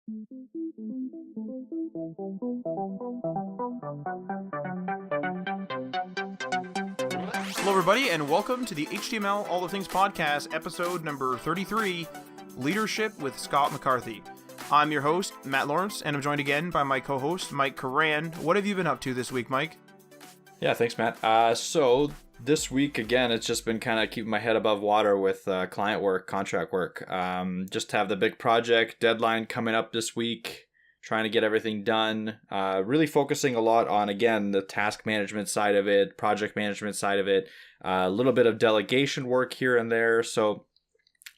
Hello, everybody, and welcome to the HTML All the Things podcast, episode number 33, Leadership with Scott McCarthy. I'm your host, Matt Lawrence, and I'm joined again by my co-host, Mike Curran. What have you been up to this week, Mike? Yeah, thanks, Matt. So this week, again, it's just been kind of keeping my head above water with client work, contract work. Just have the big project deadline coming up this week, trying to get everything done. Really focusing a lot on, again, the task management side of it, project management side of it, a little bit of delegation work here and there. So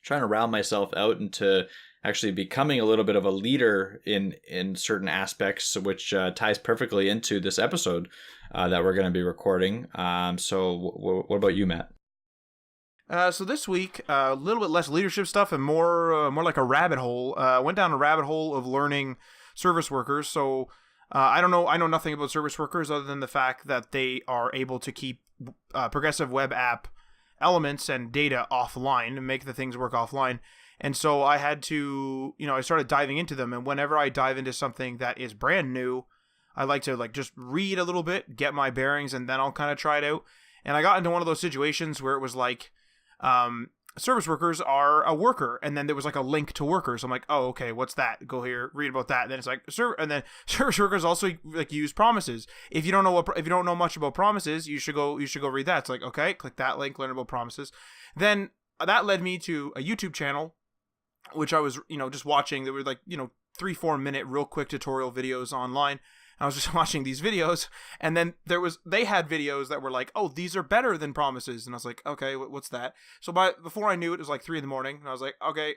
trying to round myself out into actually becoming a little bit of a leader in certain aspects, which ties perfectly into this episode that we're going to be recording. So what about you, Matt? So this week, a little bit less leadership stuff and more like a rabbit hole. Went down a rabbit hole of learning service workers. So I know nothing about service workers other than the fact that they are able to keep progressive web app elements and data offline and make the things work offline. And so I had to, I started diving into them. And whenever I dive into something that is brand new, I like to just read a little bit, get my bearings, and then I'll kind of try it out. And I got into one of those situations where it was like, service workers are a worker, and then there was like a link to workers. I'm like, oh, okay, what's that? Go here, read about that. And then it's like, and then service workers also like use promises. If you don't know much about promises, you should go read that. It's like, okay, click that link, learn about promises. Then that led me to a YouTube channel, which I was, just watching. There were 3-4 minute real quick tutorial videos online. I was just watching these videos, and then they had videos that were like, oh, these are better than promises. And I was like, okay, what's that? So before I knew it, it was like 3 a.m, and I was like, okay,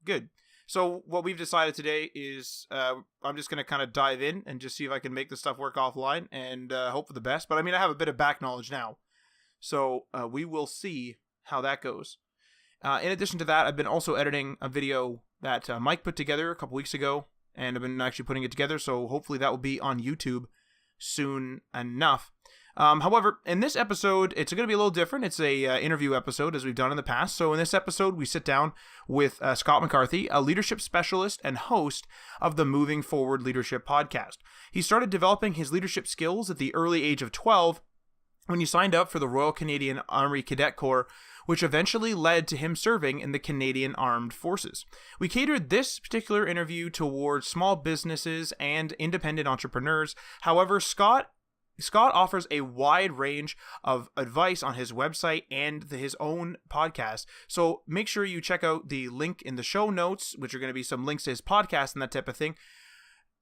good. So what we've decided today is I'm just going to kind of dive in and just see if I can make this stuff work offline and hope for the best. But I mean, I have a bit of back knowledge now. So we will see how that goes. In addition to that, I've been also editing a video that Mike put together a couple weeks ago, and I've been actually putting it together, so hopefully that will be on YouTube soon enough. However, in this episode, it's going to be a little different. It's a interview episode, as we've done in the past. So in this episode, we sit down with Scott McCarthy, a leadership specialist and host of the Moving Forward Leadership podcast. He started developing his leadership skills at the early age of 12 when he signed up for the Royal Canadian Army Cadet Corps, which eventually led to him serving in the Canadian Armed Forces. We catered this particular interview towards small businesses and independent entrepreneurs. However, Scott offers a wide range of advice on his website and his own podcast. So make sure you check out the link in the show notes, which are going to be some links to his podcast and that type of thing.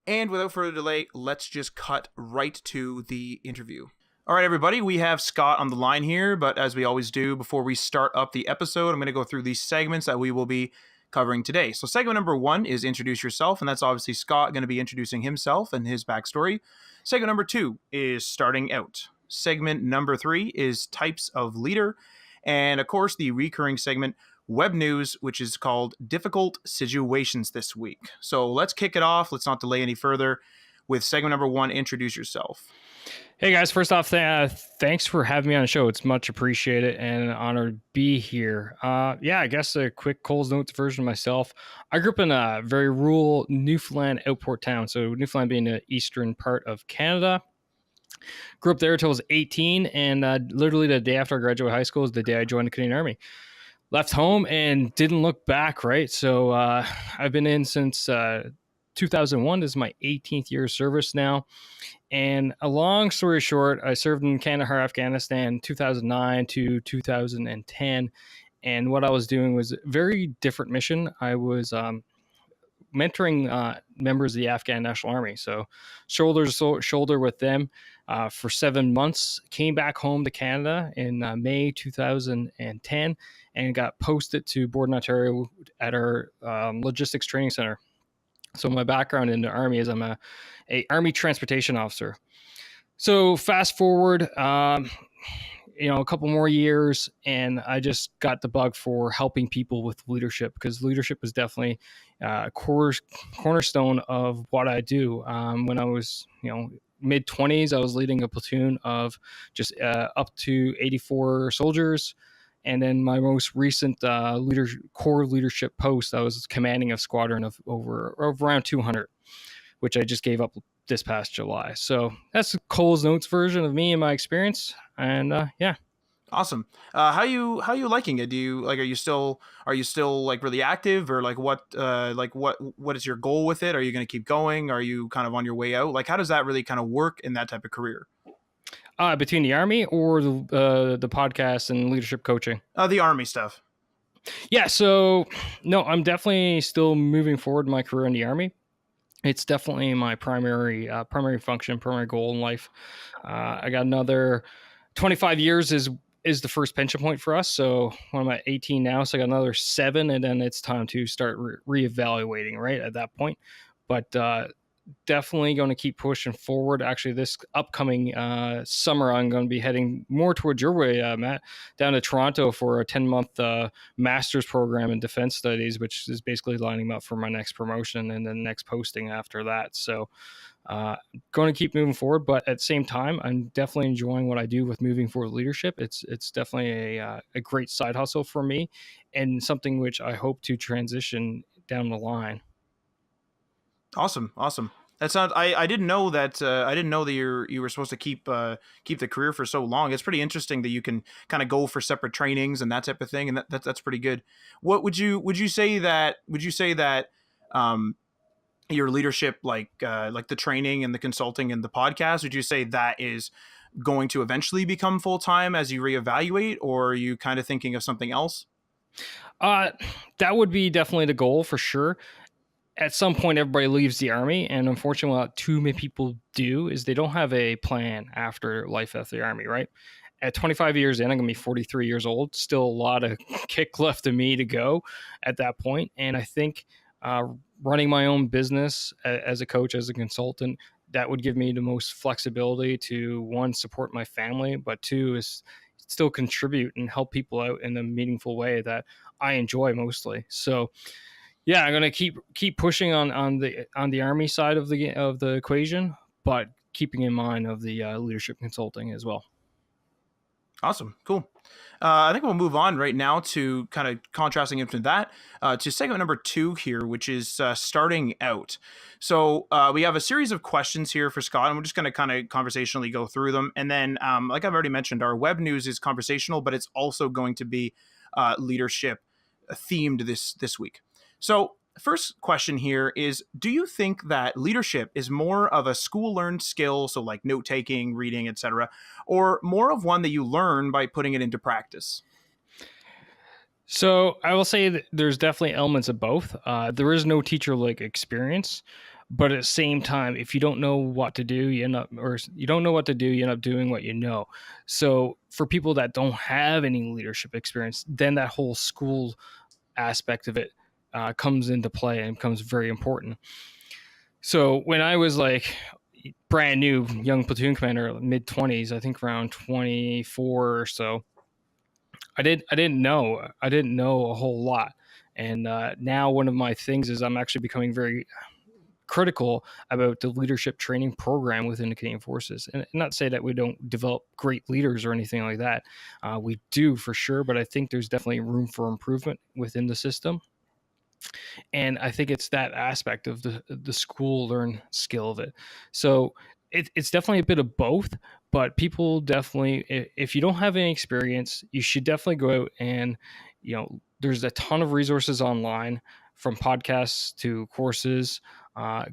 And without further delay, let's just cut right to the interview. All right, everybody, we have Scott on the line here, but as we always do, before we start up the episode, I'm going to go through these segments that we will be covering today. So segment number 1 is introduce yourself, and that's obviously Scott going to be introducing himself and his backstory. Segment number 2 is starting out. Segment number 3 is types of leader. And of course, the recurring segment, web news, which is called difficult situations this week. So let's kick it off. Let's not delay any further with segment number 1, introduce yourself. Hey guys, first off, thanks for having me on the show. It's much appreciated and an honor to be here. I guess a quick Coles Notes version of myself. I grew up in a very rural Newfoundland outport town. So Newfoundland being the eastern part of Canada. Grew up there until I was 18, and literally the day after I graduated high school is the day I joined the Canadian Army. Left home and didn't look back, right? So I've been in since 2001. This is my 18th year of service now. And a long story short, I served in Kandahar, Afghanistan, 2009 to 2010. And what I was doing was a very different mission. I was mentoring members of the Afghan National Army. So shoulder to shoulder with them for 7 months. Came back home to Canada in May 2010 and got posted to Borden, Ontario at our logistics training center. So my background in the Army is I'm a Army transportation officer. So fast forward, a couple more years, and I just got the bug for helping people with leadership, because leadership is definitely a cornerstone of what I do. When I was, mid-20s, I was leading a platoon of just up to 84 soldiers. And then my most recent core leadership post, I was commanding a squadron of over around 200, which I just gave up this past July. So that's Cole's Notes version of me and my experience. And yeah. Awesome. How you liking it? Do you like? Are you still like really active, or what is your goal with it? Are you going to keep going? Are you kind of on your way out? Like, how does that really kind of work in that type of career? Between the Army or the podcast and leadership coaching? The Army stuff. Yeah. So no, I'm definitely still moving forward in my career in the Army. It's definitely my primary function, primary goal in life. I got another 25 years is the first pension point for us. So when I'm at 18 now, so I got another 7, and then it's time to start reevaluating right at that point. But definitely going to keep pushing forward. Actually, this upcoming summer, I'm going to be heading more towards your way, Matt, down to Toronto for a 10-month master's program in defense studies, which is basically lining up for my next promotion and then next posting after that. So going to keep moving forward, but at the same time, I'm definitely enjoying what I do with moving forward leadership. It's definitely a great side hustle for me, and something which I hope to transition down the line. Awesome. That sounds. I didn't know that. I didn't know that you were supposed to keep the career for so long. It's pretty interesting that you can kind of go for separate trainings and that type of thing, and that's pretty good. What would you say that? Your leadership, like the training and the consulting and the podcast, would you say that is going to eventually become full time as you reevaluate, or are you kind of thinking of something else? That would be definitely the goal for sure. At some point, everybody leaves the Army, and unfortunately, what too many people do is they don't have a plan after life after the Army, right? At 25 years in, I'm going to be 43 years old. Still a lot of kick left of me to go at that point. And I think running my own business as a coach, as a consultant, that would give me the most flexibility to, one, support my family, but two, is still contribute and help people out in a meaningful way that I enjoy mostly. So yeah, I'm gonna keep pushing on the Army side of the equation, but keeping in mind of the leadership consulting as well. Awesome. Cool. I think we'll move on right now to kind of contrasting into that to segment number 2 here, which is starting out. So we have a series of questions here for Scott, and we're just going to kind of conversationally go through them. And then, like I've already mentioned, our web news is conversational, but it's also going to be leadership themed this week. So first question here is, do you think that leadership is more of a school learned skill, so like note taking, reading, etc., or more of one that you learn by putting it into practice? So I will say that there's definitely elements of both. There is no teacher like experience, but at the same time, if you don't know what to do, you end up doing what you know. So for people that don't have any leadership experience, then that whole school aspect of it comes into play and becomes very important. So when I was like brand new young platoon commander, mid 20s, I think around 24 or so, I didn't know a whole lot. And now one of my things is I'm actually becoming very critical about the leadership training program within the Canadian Forces. And not to say that we don't develop great leaders or anything like that. We do for sure, but I think there's definitely room for improvement within the system. And I think it's that aspect of the school learn skill of it. So it's definitely a bit of both, but people definitely, if you don't have any experience, you should definitely go out and, there's a ton of resources online, from podcasts to courses.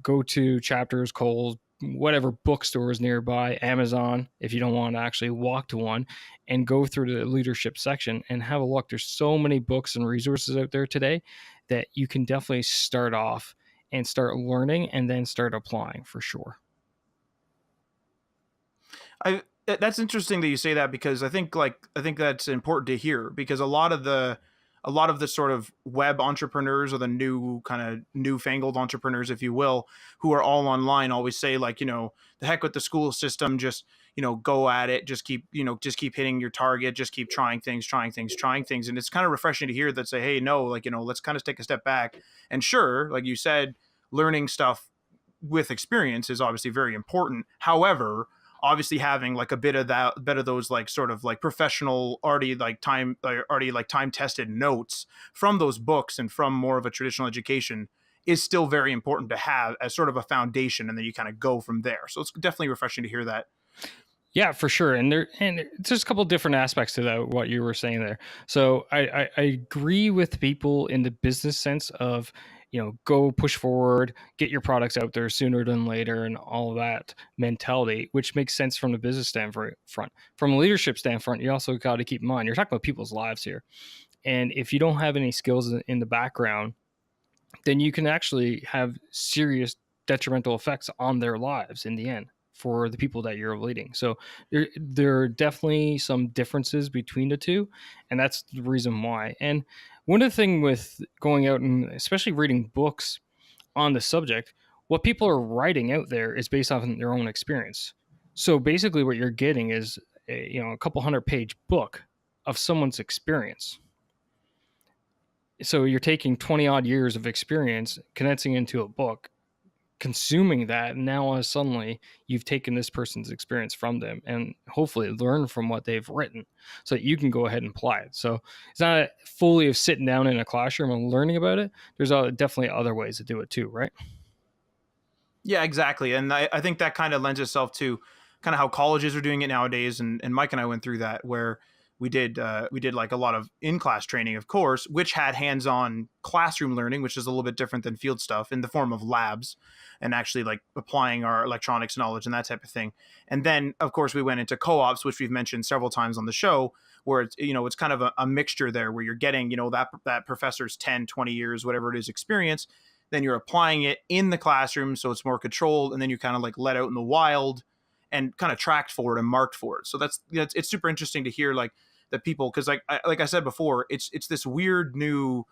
Go to Chapters, Kohl's, whatever bookstores nearby, Amazon, if you don't want to actually walk to one, and go through the leadership section and have a look. There's so many books and resources out there today that you can definitely start off and start learning and then start applying for sure. That's interesting that you say that, because I think that's important to hear, because a lot of the sort of web entrepreneurs, or the new kind of newfangled entrepreneurs, if you will, who are all online, always say, like, the heck with the school system, just, go at it, just keep hitting your target, just keep trying things. And it's kind of refreshing to hear that, say, hey, no, like, let's kind of take a step back. And sure, like you said, learning stuff with experience is obviously very important. However, obviously having like a bit of those like sort of like professional already like time tested notes from those books and from more of a traditional education is still very important to have as sort of a foundation, and then you kind of go from there. So it's definitely refreshing to hear that. Yeah, for sure. And there's a couple of different aspects to that, what you were saying there. So I agree with people in the business sense of, go push forward, get your products out there sooner than later and all of that mentality, which makes sense from the business standpoint. From a leadership standpoint, you also got to keep in mind, you're talking about people's lives here. And if you don't have any skills in the background, then you can actually have serious detrimental effects on their lives in the end for the people that you're leading. So there are definitely some differences between the two, and that's the reason why. And one of the things with going out and especially reading books on the subject, what people are writing out there is based off of their own experience. So basically what you're getting is a couple 100-page book of someone's experience. So you're taking 20 odd years of experience, condensing into a book, consuming that, and now suddenly you've taken this person's experience from them and hopefully learn from what they've written so that you can go ahead and apply it. So it's not fully of sitting down in a classroom and learning about it. There's definitely other ways to do it too, right? Yeah, exactly. And I think that kind of lends itself to kind of how colleges are doing it nowadays. And Mike and I went through that, where we did like a lot of in-class training, of course, which had hands-on classroom learning, which is a little bit different than field stuff, in the form of labs and actually like applying our electronics knowledge and that type of thing. And then, of course, we went into co-ops, which we've mentioned several times on the show, where it's, it's kind of a mixture there, where you're getting, that professor's 10, 20 years, whatever it is, experience. Then you're applying it in the classroom, so it's more controlled, and then you kind of like let out in the wild and kind of tracked for it and marked for it. So it's super interesting to hear like that people, because like I said before, it's this weird new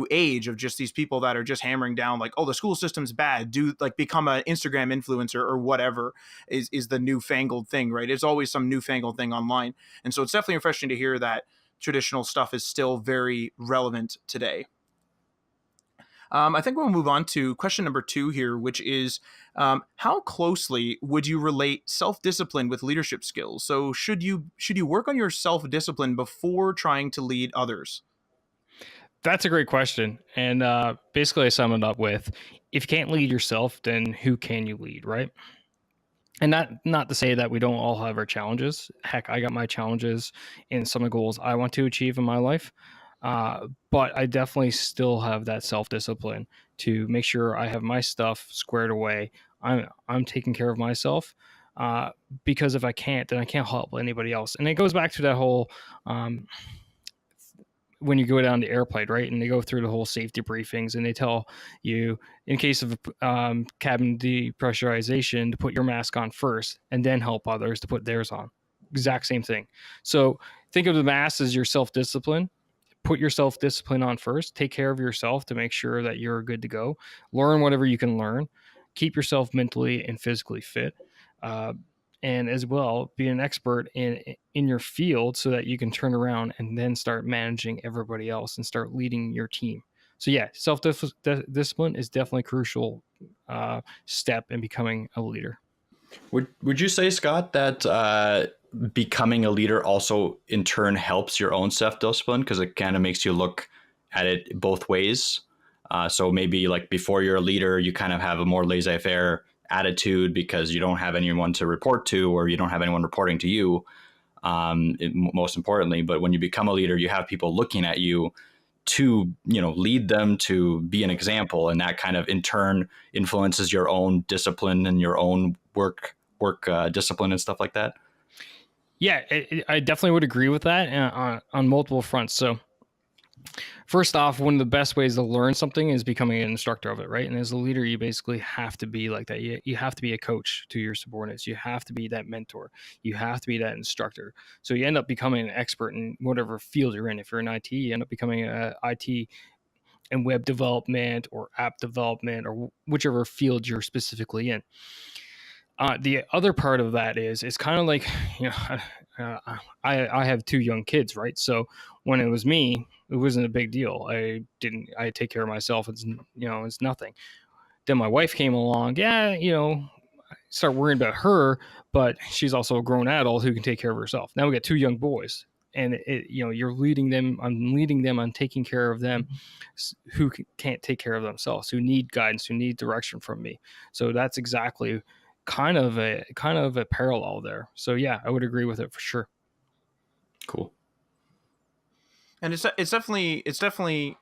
age of just these people that are just hammering down like, oh, the school system's bad, do like become an Instagram influencer or whatever is the newfangled thing, right? It's always some newfangled thing online. And so it's definitely refreshing to hear that traditional stuff is still very relevant today. I think we'll move on to question number 2 here, which is how closely would you relate self-discipline with leadership skills? So should you work on your self-discipline before trying to lead others? That's a great question. And basically I sum it up with, if you can't lead yourself, then who can you lead, right? And not to say that we don't all have our challenges. Heck, I got my challenges in some of the goals I want to achieve in my life. But I definitely still have that self-discipline to make sure I have my stuff squared away. I'm taking care of myself, because if I can't, then I can't help anybody else. And it goes back to that whole when you go down the airplane, right? And they go through the whole safety briefings, and they tell you, in case of cabin depressurization, to put your mask on first, and then help others to put theirs on. Exact same thing. So think of the mask as your self-discipline. Put your self-discipline on first. Take care of yourself to make sure that you're good to go. Learn whatever you can learn. Keep yourself mentally and physically fit. And as well, be an expert in your field so that you can turn around and then start managing everybody else and start leading your team. So yeah, self-discipline is definitely a crucial step in becoming a leader. Would you say, Scott, that becoming a leader also in turn helps your own self-discipline, because it kind of makes you look at it both ways? So maybe like before you're a leader, you kind of have a more laissez-faire attitude because you don't have anyone to report to, or you don't have anyone reporting to you, most importantly. But when you become a leader, you have people looking at you to, lead them, to be an example, and that kind of in turn influences your own discipline and your own work discipline and stuff like that. Yeah, I definitely would agree with that on multiple fronts. So first off, one of the best ways to learn something is becoming an instructor of it, right? And as a leader, you basically have to be like that. You have to be a coach to your subordinates. You have to be that mentor. You have to be that instructor. So you end up becoming an expert in whatever field you're in. If you're in IT, you end up becoming an IT and web development or app development or whichever field you're specifically in. The other part of that is it's kind of like, I have 2 young kids, right? So when it was me, it wasn't a big deal. I take care of myself. It's nothing. Then my wife came along. Yeah, start worrying about her, but she's also a grown adult who can take care of herself. Now we got two young boys, and you're leading them. I'm leading them on taking care of them who can't take care of themselves, who need guidance, who need direction from me. So that's exactly kind of a parallel there. So yeah, I would agree with it for sure. Cool. And it's definitely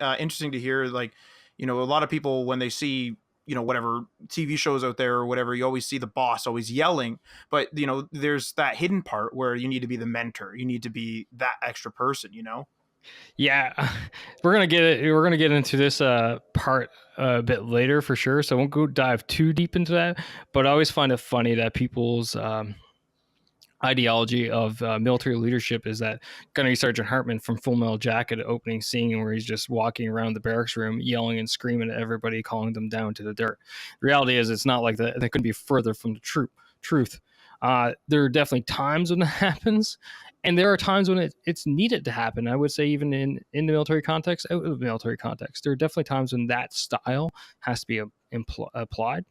interesting to hear, like, a lot of people, when they see, whatever TV shows out there or whatever, you always see the boss always yelling, but there's that hidden part where you need to be the mentor, you need to be that extra person. Yeah, we're gonna get into this part a bit later for sure, so I won't go dive too deep into that, but I always find it funny that people's ideology of military leadership is that Gunnery Sergeant Hartman from Full Metal Jacket opening scene, where he's just walking around the barracks room yelling and screaming at everybody, calling them down to the dirt. The reality is, it's not like that. That couldn't be further from the truth. There are definitely times when that happens, and there are times when it's needed to happen. I would say even in the military context, out of the military context, there are definitely times when that style has to be applied,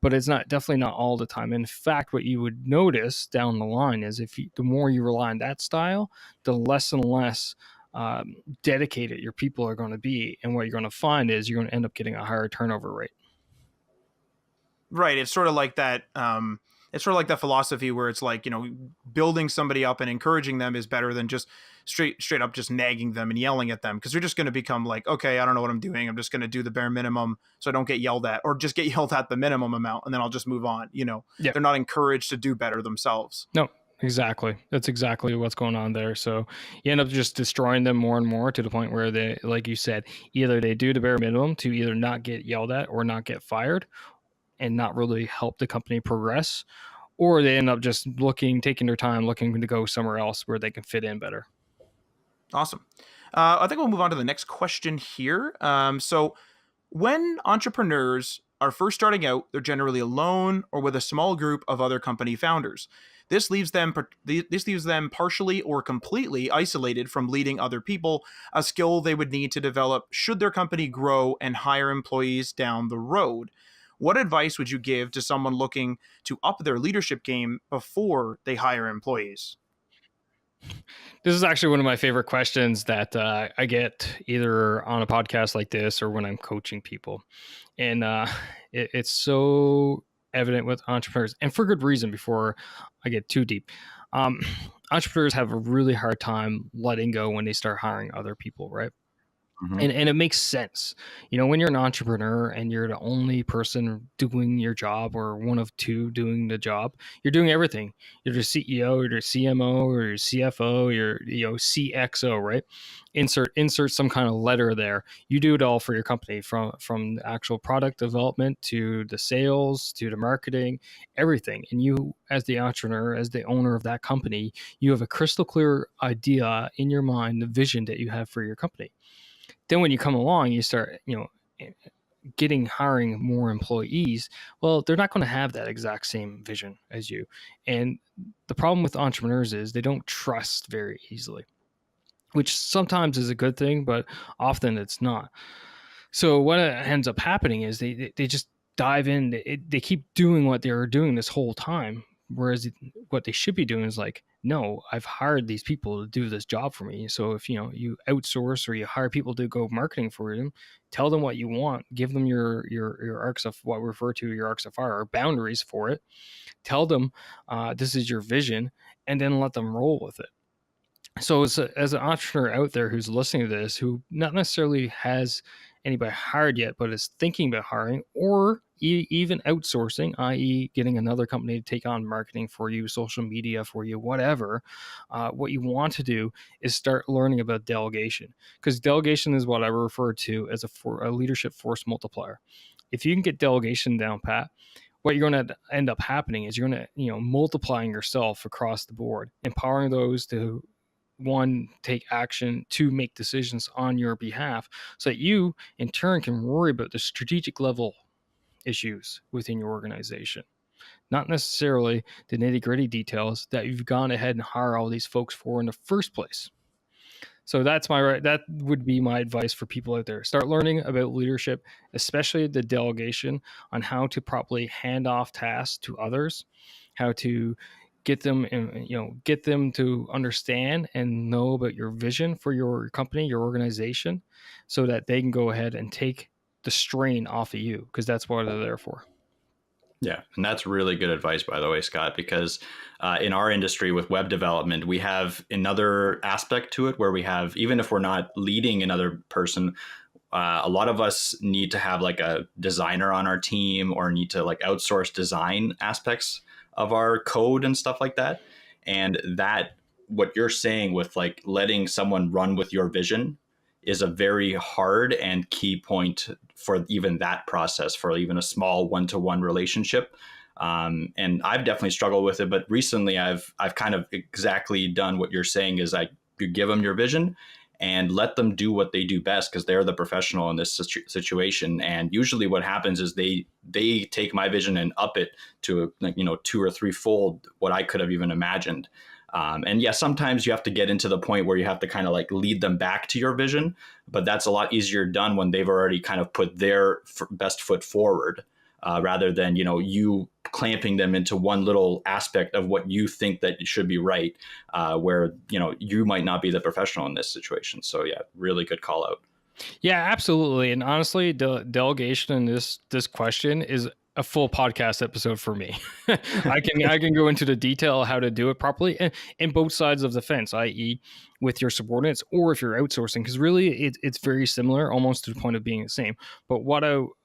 but it's definitely not all the time. In fact, what you would notice down the line is the more you rely on that style, the less and less dedicated your people are going to be, and what you're going to find is you're going to end up getting a higher turnover rate. Right. It's sort of like that. It's sort of like that philosophy where it's like, building somebody up and encouraging them is better than just straight up just nagging them and yelling at them, because they're just going to become like, okay, I don't know what I'm doing, I'm just going to do the bare minimum so I don't get yelled at, or just get yelled at the minimum amount, and then I'll just move on. Yep. They're not encouraged to do better themselves. No, exactly. That's exactly what's going on there. So you end up just destroying them more and more, to the point where they, like you said, either they do the bare minimum to either not get yelled at or not get fired and not really help the company progress, or they end up just taking their time, looking to go somewhere else where they can fit in better. Awesome. I think we'll move on to the next question here. So when entrepreneurs are first starting out, they're generally alone or with a small group of other company founders. This leaves them partially or completely isolated from leading other people, a skill they would need to develop should their company grow and hire employees down the road. What advice would you give to someone looking to up their leadership game before they hire employees? This is actually one of my favorite questions that I get either on a podcast like this or when I'm coaching people. And it's so evident with entrepreneurs, and for good reason. Before I get too deep, entrepreneurs have a really hard time letting go when they start hiring other people, right? Mm-hmm. And it makes sense. When you're an entrepreneur and you're the only person doing your job, or one of two doing the job, you're doing everything. You're the CEO, you're the CMO, or your CFO, you're CXO, right? Insert some kind of letter there. You do it all for your company, from the actual product development to the sales to the marketing, everything. And you, as the entrepreneur, as the owner of that company, you have a crystal clear idea in your mind, the vision that you have for your company. Then when you come along, you start, hiring more employees. Well, they're not going to have that exact same vision as you. And the problem with entrepreneurs is they don't trust very easily, which sometimes is a good thing, but often it's not. So what ends up happening is they just dive in. They keep doing what they're doing this whole time. Whereas what they should be doing is like, no, I've hired these people to do this job for me. So if you outsource or you hire people to go marketing for them, tell them what you want, give them your arcs of what we refer to your arcs of fire, or boundaries for it. Tell them this is your vision, and then let them roll with it. So as an entrepreneur out there who's listening to this, who not necessarily has anybody hired yet, but is thinking about hiring, or even outsourcing, i.e. getting another company to take on marketing for you, social media for you, whatever, what you want to do is start learning about delegation, because delegation is what I refer to as a leadership force multiplier. If you can get delegation down pat, what you're going to end up happening is you're going to, multiplying yourself across the board, empowering those to, one, take action, two, make decisions on your behalf, so that you in turn can worry about the strategic level issues within your organization, not necessarily the nitty-gritty details that you've gone ahead and hired all these folks for in the first place. So that would be my advice for people out there. Start learning about leadership, especially the delegation, on how to properly hand off tasks to others, how to get them get them to understand and know about your vision for your company, your organization, so that they can go ahead and take the strain off of you, because that's what they're there for. Yeah, and that's really good advice, by the way, Scott, because in our industry with web development, we have another aspect to it where we have, even if we're not leading another person, a lot of us need to have like a designer on our team or need to like outsource design aspects of our code and stuff like that. And that, what you're saying with like letting someone run with your vision is a very hard and key point for even that process, for even a small one-to-one relationship. And I've definitely struggled with it, but recently I've kind of exactly done what you're saying, is you give them your vision and let them do what they do best, because they're the professional in this situation. And usually what happens is they take my vision and up it to, like, 2 or 3 fold what I could have even imagined. And yeah, sometimes you have to get into the point where you have to kind of like lead them back to your vision, but that's a lot easier done when they've already kind of put their best foot forward, rather than, you clamping them into one little aspect of what you think that it should be right, where, you might not be the professional in this situation. So yeah, really good call out. Yeah, absolutely. And honestly, delegation in this question is a full podcast episode for me. I can go into the detail how to do it properly, and both sides of the fence, i.e., with your subordinates or if you're outsourcing, because really it's very similar, almost to the point of being the same. But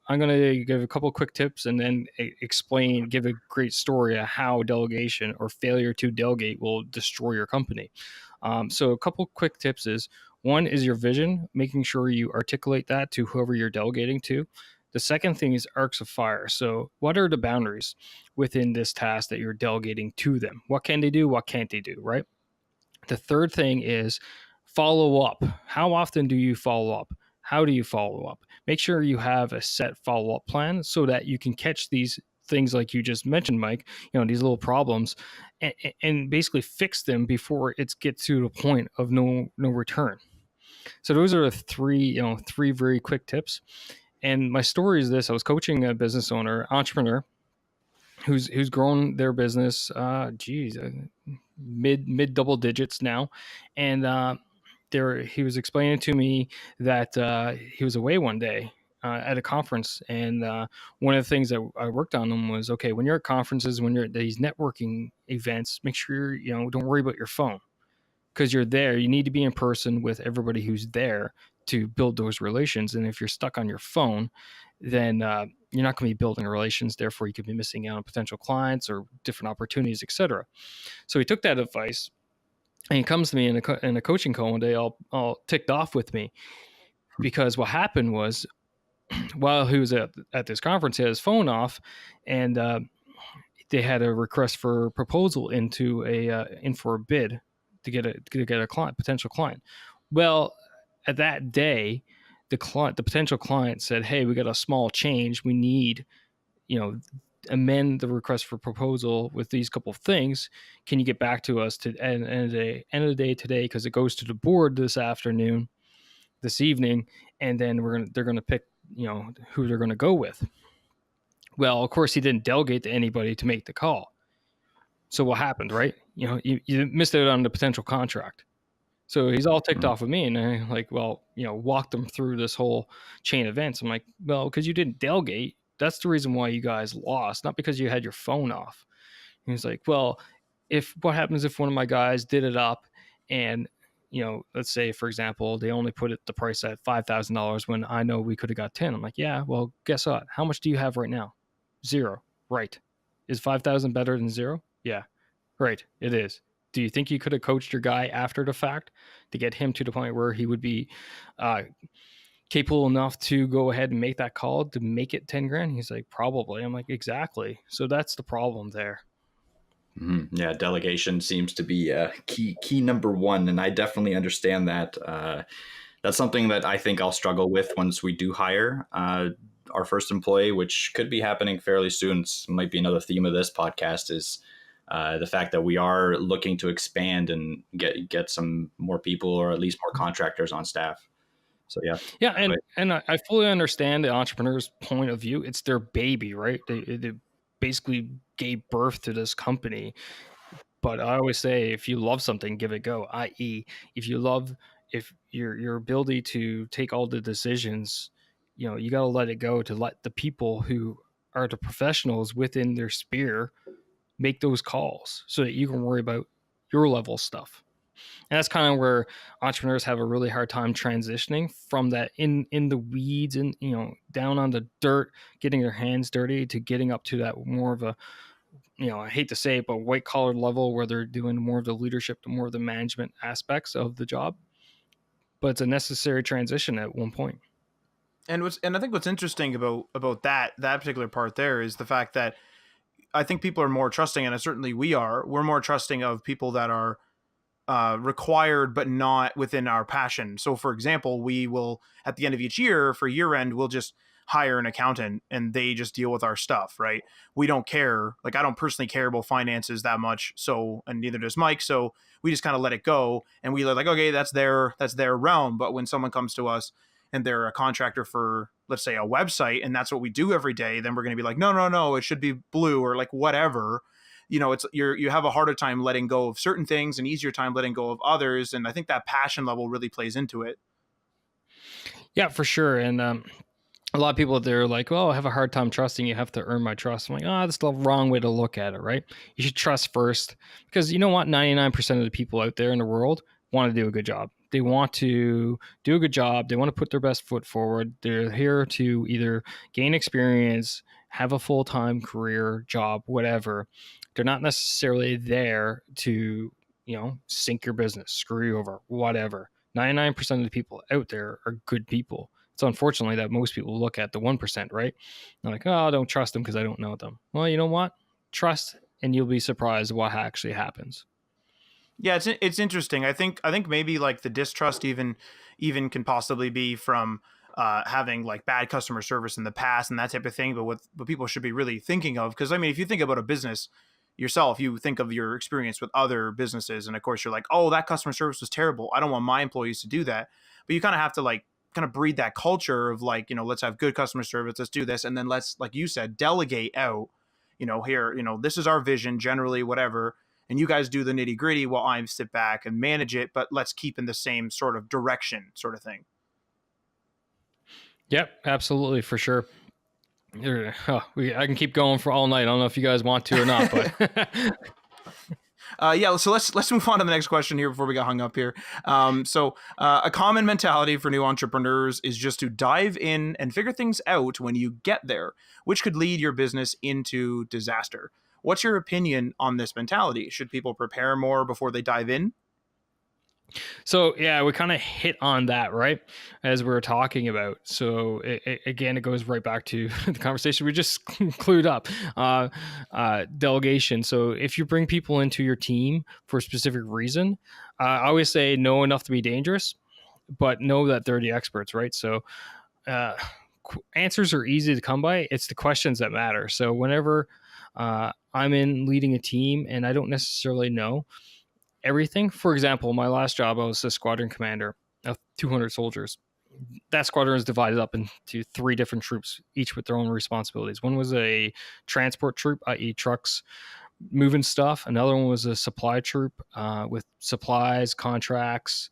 I'm going to give a couple quick tips and then give a great story of how delegation or failure to delegate will destroy your company. So a couple quick tips is, one is your vision, making sure you articulate that to whoever you're delegating to. The second thing is arcs of fire. So what are the boundaries within this task that you're delegating to them? What can they do? What can't they do, right? The third thing is follow up. How often do you follow up? How do you follow up? Make sure you have a set follow-up plan so that you can catch these things like you just mentioned, Mike, these little problems, and basically fix them before it gets to the point of no return. So those are the three very quick tips. And my story is this: I was coaching a business entrepreneur, who's grown their business, mid double digits now, and he was explaining to me that he was away one day at a conference, and one of the things that I worked on them was, okay, when you're at conferences, when you're at these networking events, make sure don't worry about your phone, because you're there. You need to be in person with everybody who's there to build those relations. And if you're stuck on your phone, then you're not going to be building relations. Therefore, you could be missing out on potential clients or different opportunities, etc. So he took that advice, and he comes to me in a coaching call one day, all ticked off with me, because what happened was, while he was at this conference, he had his phone off, and they had a request for proposal in for a bid to get a potential client. Well, at that day, the potential client said, "Hey, we got a small change. We need, amend the request for proposal with these couple of things. Can you get back to us to end of the day today? Because it goes to the board this evening, and then they're gonna pick, who they're gonna go with." Well, of course, he didn't delegate to anybody to make the call. So what happened, right? You missed out on the potential contract. So he's all ticked off with me, and I walked him through this whole chain of events. I'm like, well, because you didn't delegate, that's the reason why you guys lost, not because you had your phone off. And he's like, well, what happens if one of my guys did it up, and let's say, for example, they only put the price at $5,000 when I know we could have got 10. I'm like, yeah, well, guess what? How much do you have right now? 0. Right. Is 5,000 better than 0? Yeah. Right. It is. Do you think you could have coached your guy after the fact to get him to the point where he would be capable enough to go ahead and make that call to make it 10 grand? He's like, probably. I'm like, exactly. So that's the problem there. Mm-hmm. Yeah, delegation seems to be key number one, and I definitely understand that. That's something that I think I'll struggle with once we do hire our first employee, which could be happening fairly soon. It might be another theme of this podcast, is the fact that we are looking to expand and get some more people, or at least more contractors on staff. So yeah. Yeah, and I fully understand the entrepreneur's point of view. It's their baby, right? They basically gave birth to this company. But I always say, if you love something, give it a go. I.e., if your ability to take all the decisions, you got to let it go to let the people who are the professionals within their sphere make those calls, so that you can worry about your level stuff. And that's kind of where entrepreneurs have a really hard time transitioning from that in the weeds and down on the dirt, getting their hands dirty, to getting up to that more of a, I hate to say it, but white collar level, where they're doing more of the leadership, more of the management aspects of the job. But it's a necessary transition at one point. And I think what's interesting about that particular part there is the fact that I think people are more trusting, and certainly we're more trusting of people that are required but not within our passion. So for example, we will, at the end of each year, for year end, we'll just hire an accountant and they just deal with our stuff, right? We don't care. Like, I don't personally care about finances that much. So, and neither does Mike. So we just kind of let it go, and we like, okay, that's their realm. But when someone comes to us and they're a contractor for, let's say, a website, and that's what we do every day, then we're going to be like, no, it should be blue, or like whatever. It's you have a harder time letting go of certain things, and easier time letting go of others. And I think that passion level really plays into it. Yeah, for sure. And a lot of people, they're like, "Oh, I have a hard time trusting. You have to earn my trust." I'm like, "Oh, that's the wrong way to look at it, right? You should trust first, because you know what? 99% of the people out there in the world want to do a good job. They want to do a good job. They want to put their best foot forward. They're here to either gain experience, have a full-time career, job, whatever. They're not necessarily there to, sink your business, screw you over, whatever. 99% of the people out there are good people. So unfortunately, that most people look at the 1%, right? They're like, "Oh, I don't trust them because I don't know them." Well, you know what? Trust, and you'll be surprised what actually happens. Yeah, it's interesting. I think maybe like the distrust even can possibly be from having like bad customer service in the past and that type of thing. But what people should be really thinking of, because I mean, if you think about a business yourself, you think of your experience with other businesses, and of course you're like, oh, that customer service was terrible, I don't want my employees to do that. But you kind of have to like kind of breed that culture of like, let's have good customer service, let's do this, and then let's, like you said, delegate out. Here, this is our vision generally, whatever, and you guys do the nitty gritty while I sit back and manage it, but let's keep in the same sort of direction, sort of thing. Yep, absolutely, for sure. I can keep going for all night. I don't know if you guys want to or not, but yeah, so let's move on to the next question here before we get hung up here. A common mentality for new entrepreneurs is just to dive in and figure things out when you get there, which could lead your business into disaster. What's your opinion on this mentality? Should people prepare more before they dive in? So yeah, we kind of hit on that, right, as we were talking about. So again, it goes right back to the conversation we just clued up. Delegation. So if you bring people into your team for a specific reason, I always say know enough to be dangerous, but know that they're the experts, right? So answers are easy to come by. It's the questions that matter. So whenever I'm in leading a team and I don't necessarily know everything. For example, my last job, I was a squadron commander of 200 soldiers. That squadron is divided up into 3 different troops, each with their own responsibilities. One was a transport troop, i.e. trucks, moving stuff. Another one was a supply troop with supplies, contracts,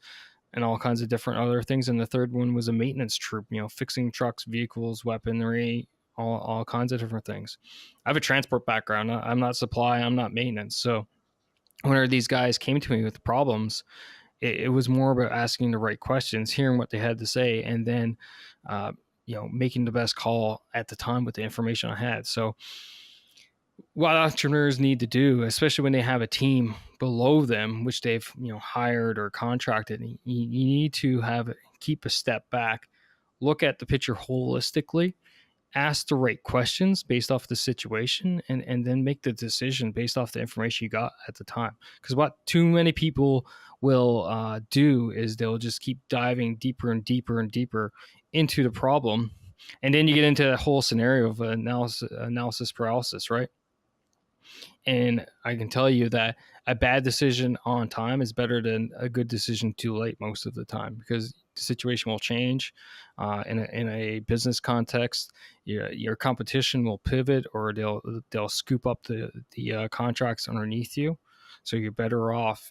and all kinds of different other things. And the third one was a maintenance troop, fixing trucks, vehicles, weaponry, all kinds of different things. I have a transport background. I'm not supply, I'm not maintenance. So whenever these guys came to me with problems, it was more about asking the right questions, hearing what they had to say, and then, making the best call at the time with the information I had. So what entrepreneurs need to do, especially when they have a team below them, which they've, hired or contracted, you need to keep a step back, look at the picture holistically, ask the right questions based off the situation, and then make the decision based off the information you got at the time. Because what too many people will do is they'll just keep diving deeper and deeper and deeper into the problem, and then you get into a whole scenario of analysis paralysis, right? And I can tell you that a bad decision on time is better than a good decision too late most of the time, because the situation will change. In a business context, your competition will pivot, or they'll scoop up the contracts underneath you. So you're better off,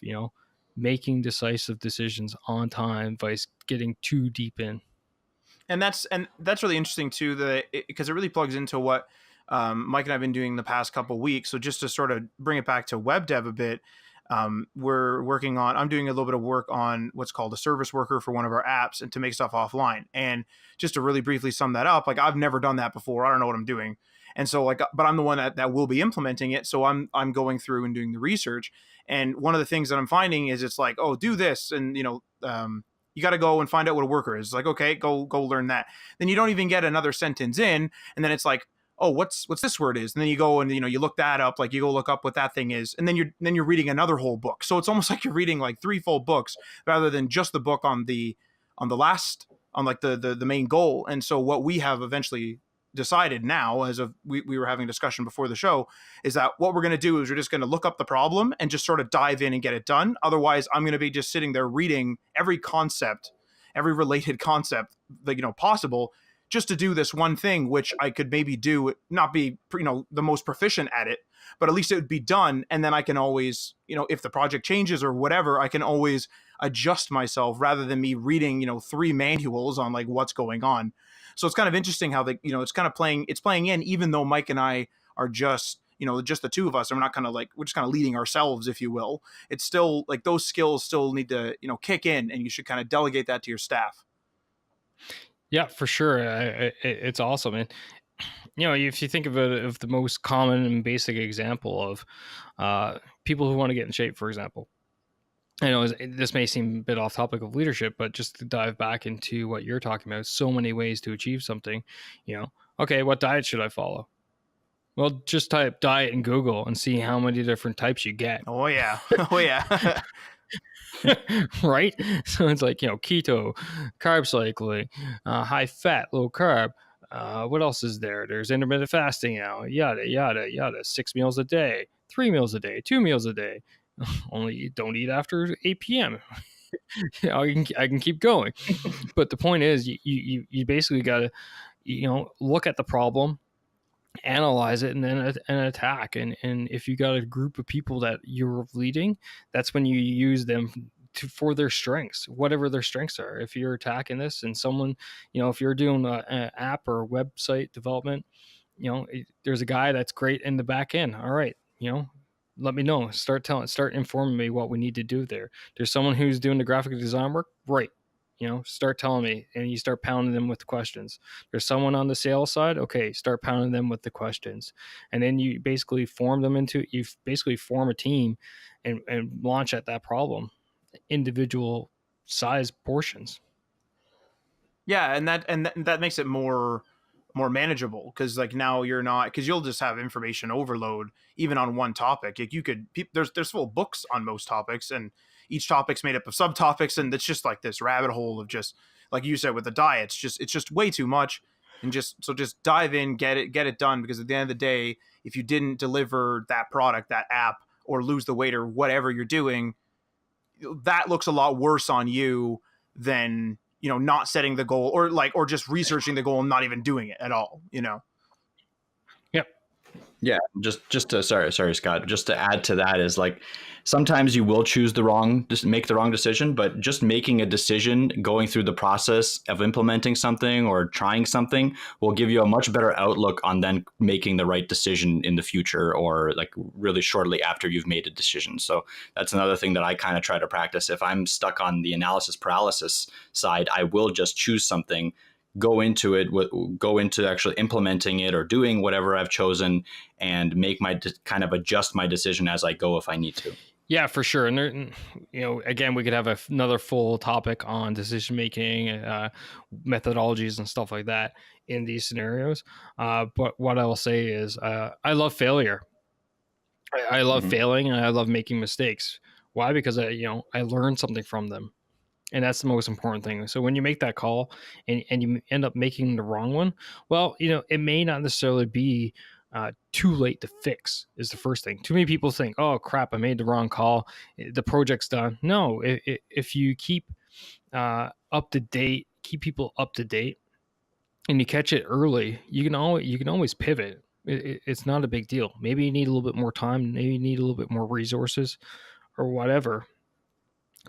making decisive decisions on time versus getting too deep in. And that's really interesting too, because it really plugs into what Mike and I've been doing the past couple weeks. So just to sort of bring it back to web dev a bit, I'm doing a little bit of work on what's called a service worker for one of our apps, and to make stuff offline. And just to really briefly sum that up, like, I've never done that before. I don't know what I'm doing. And so, like, but I'm the one that will be implementing it. So I'm going through and doing the research. And one of the things that I'm finding is, it's like, oh, do this. And, you got to go and find out what a worker is. It's like, okay, go learn that. Then you don't even get another sentence in. And then it's like, oh, what's this word is? And then you go and, you look that up, like, you go look up what that thing is. And then you're reading another whole book. So it's almost like you're reading like 3 full books rather than just the book on the main goal. And so what we have eventually decided now, as of we were having a discussion before the show, is that what we're going to do is we're just going to look up the problem and just sort of dive in and get it done. Otherwise, I'm going to be just sitting there reading every related concept that possible, just to do this one thing, which I could maybe do, not be the most proficient at it, but at least it would be done. And then I can always, if the project changes or whatever, I can always adjust myself, rather than me reading 3 manuals on like what's going on. So it's kind of interesting how it's kind of playing in, even though Mike and I are just the two of us, and we're just kind of leading ourselves, if you will. It's still like those skills still need to kick in, and you should kind of delegate that to your staff. Yeah, for sure. It's awesome. And, if you think of it, of the most common and basic example of people who want to get in shape, for example, I know this may seem a bit off topic of leadership, but just to dive back into what you're talking about, so many ways to achieve something, okay, what diet should I follow? Well, just type diet in Google and see how many different types you get. Oh yeah. Oh yeah. Right? So it's like, keto, carb cycling, high fat, low carb. What else is there? There's intermittent fasting now, yada, yada, yada. 6 meals a day, 3 meals a day, 2 meals a day. Only don't eat after 8 p.m. I can keep going. But the point is, you basically got to, look at the problem, analyze it, and then attack. And if you got a group of people that you're leading, that's when you use them for their strengths, whatever their strengths are. If you're attacking this, and someone, if you're doing an app or website development, there's a guy that's great in the back end. All right, let me know. Start informing me what we need to do there. There's someone who's doing the graphic design work, right? Start telling me, and you start pounding them with the questions. There's someone on the sales side, okay, start pounding them with the questions. And then you basically form a team and launch at that problem, individual size portions. Yeah, and that makes it more manageable, because like now you're not, because you'll just have information overload even on one topic. Like there's full books on most topics, and each topic's made up of subtopics, and it's just like this rabbit hole of, just like you said with the diets, it's just way too much. And just dive in, get it done, because at the end of the day, if you didn't deliver that product, that app, or lose the weight or whatever you're doing, that looks a lot worse on you than not setting the goal, or just researching the goal and not even doing it at all. Yep. Yeah, just to sorry Scott, just to add to that is, like, sometimes you will make the wrong decision, but just making a decision, going through the process of implementing something or trying something, will give you a much better outlook on then making the right decision in the future, or like really shortly after you've made a decision. So that's another thing that I kind of try to practice. If I'm stuck on the analysis paralysis side, I will just choose something, go into actually implementing it or doing whatever I've chosen, and make kind of adjust my decision as I go if I need to. Yeah, for sure. And there, again, we could have another full topic on decision making, methodologies, and stuff like that in these scenarios. But what I will say is, I love failure. I love failing, and I love making mistakes. Why? Because I learned something from them. And that's the most important thing. So when you make that call and you end up making the wrong one, well, it may not necessarily be too late to fix is the first thing. Too many people think, oh crap, I made the wrong call, the project's done. No, if you keep up to date, keep people up to date, and you catch it early, you can always pivot. It's not a big deal. Maybe you need a little bit more time, maybe you need a little bit more resources or whatever,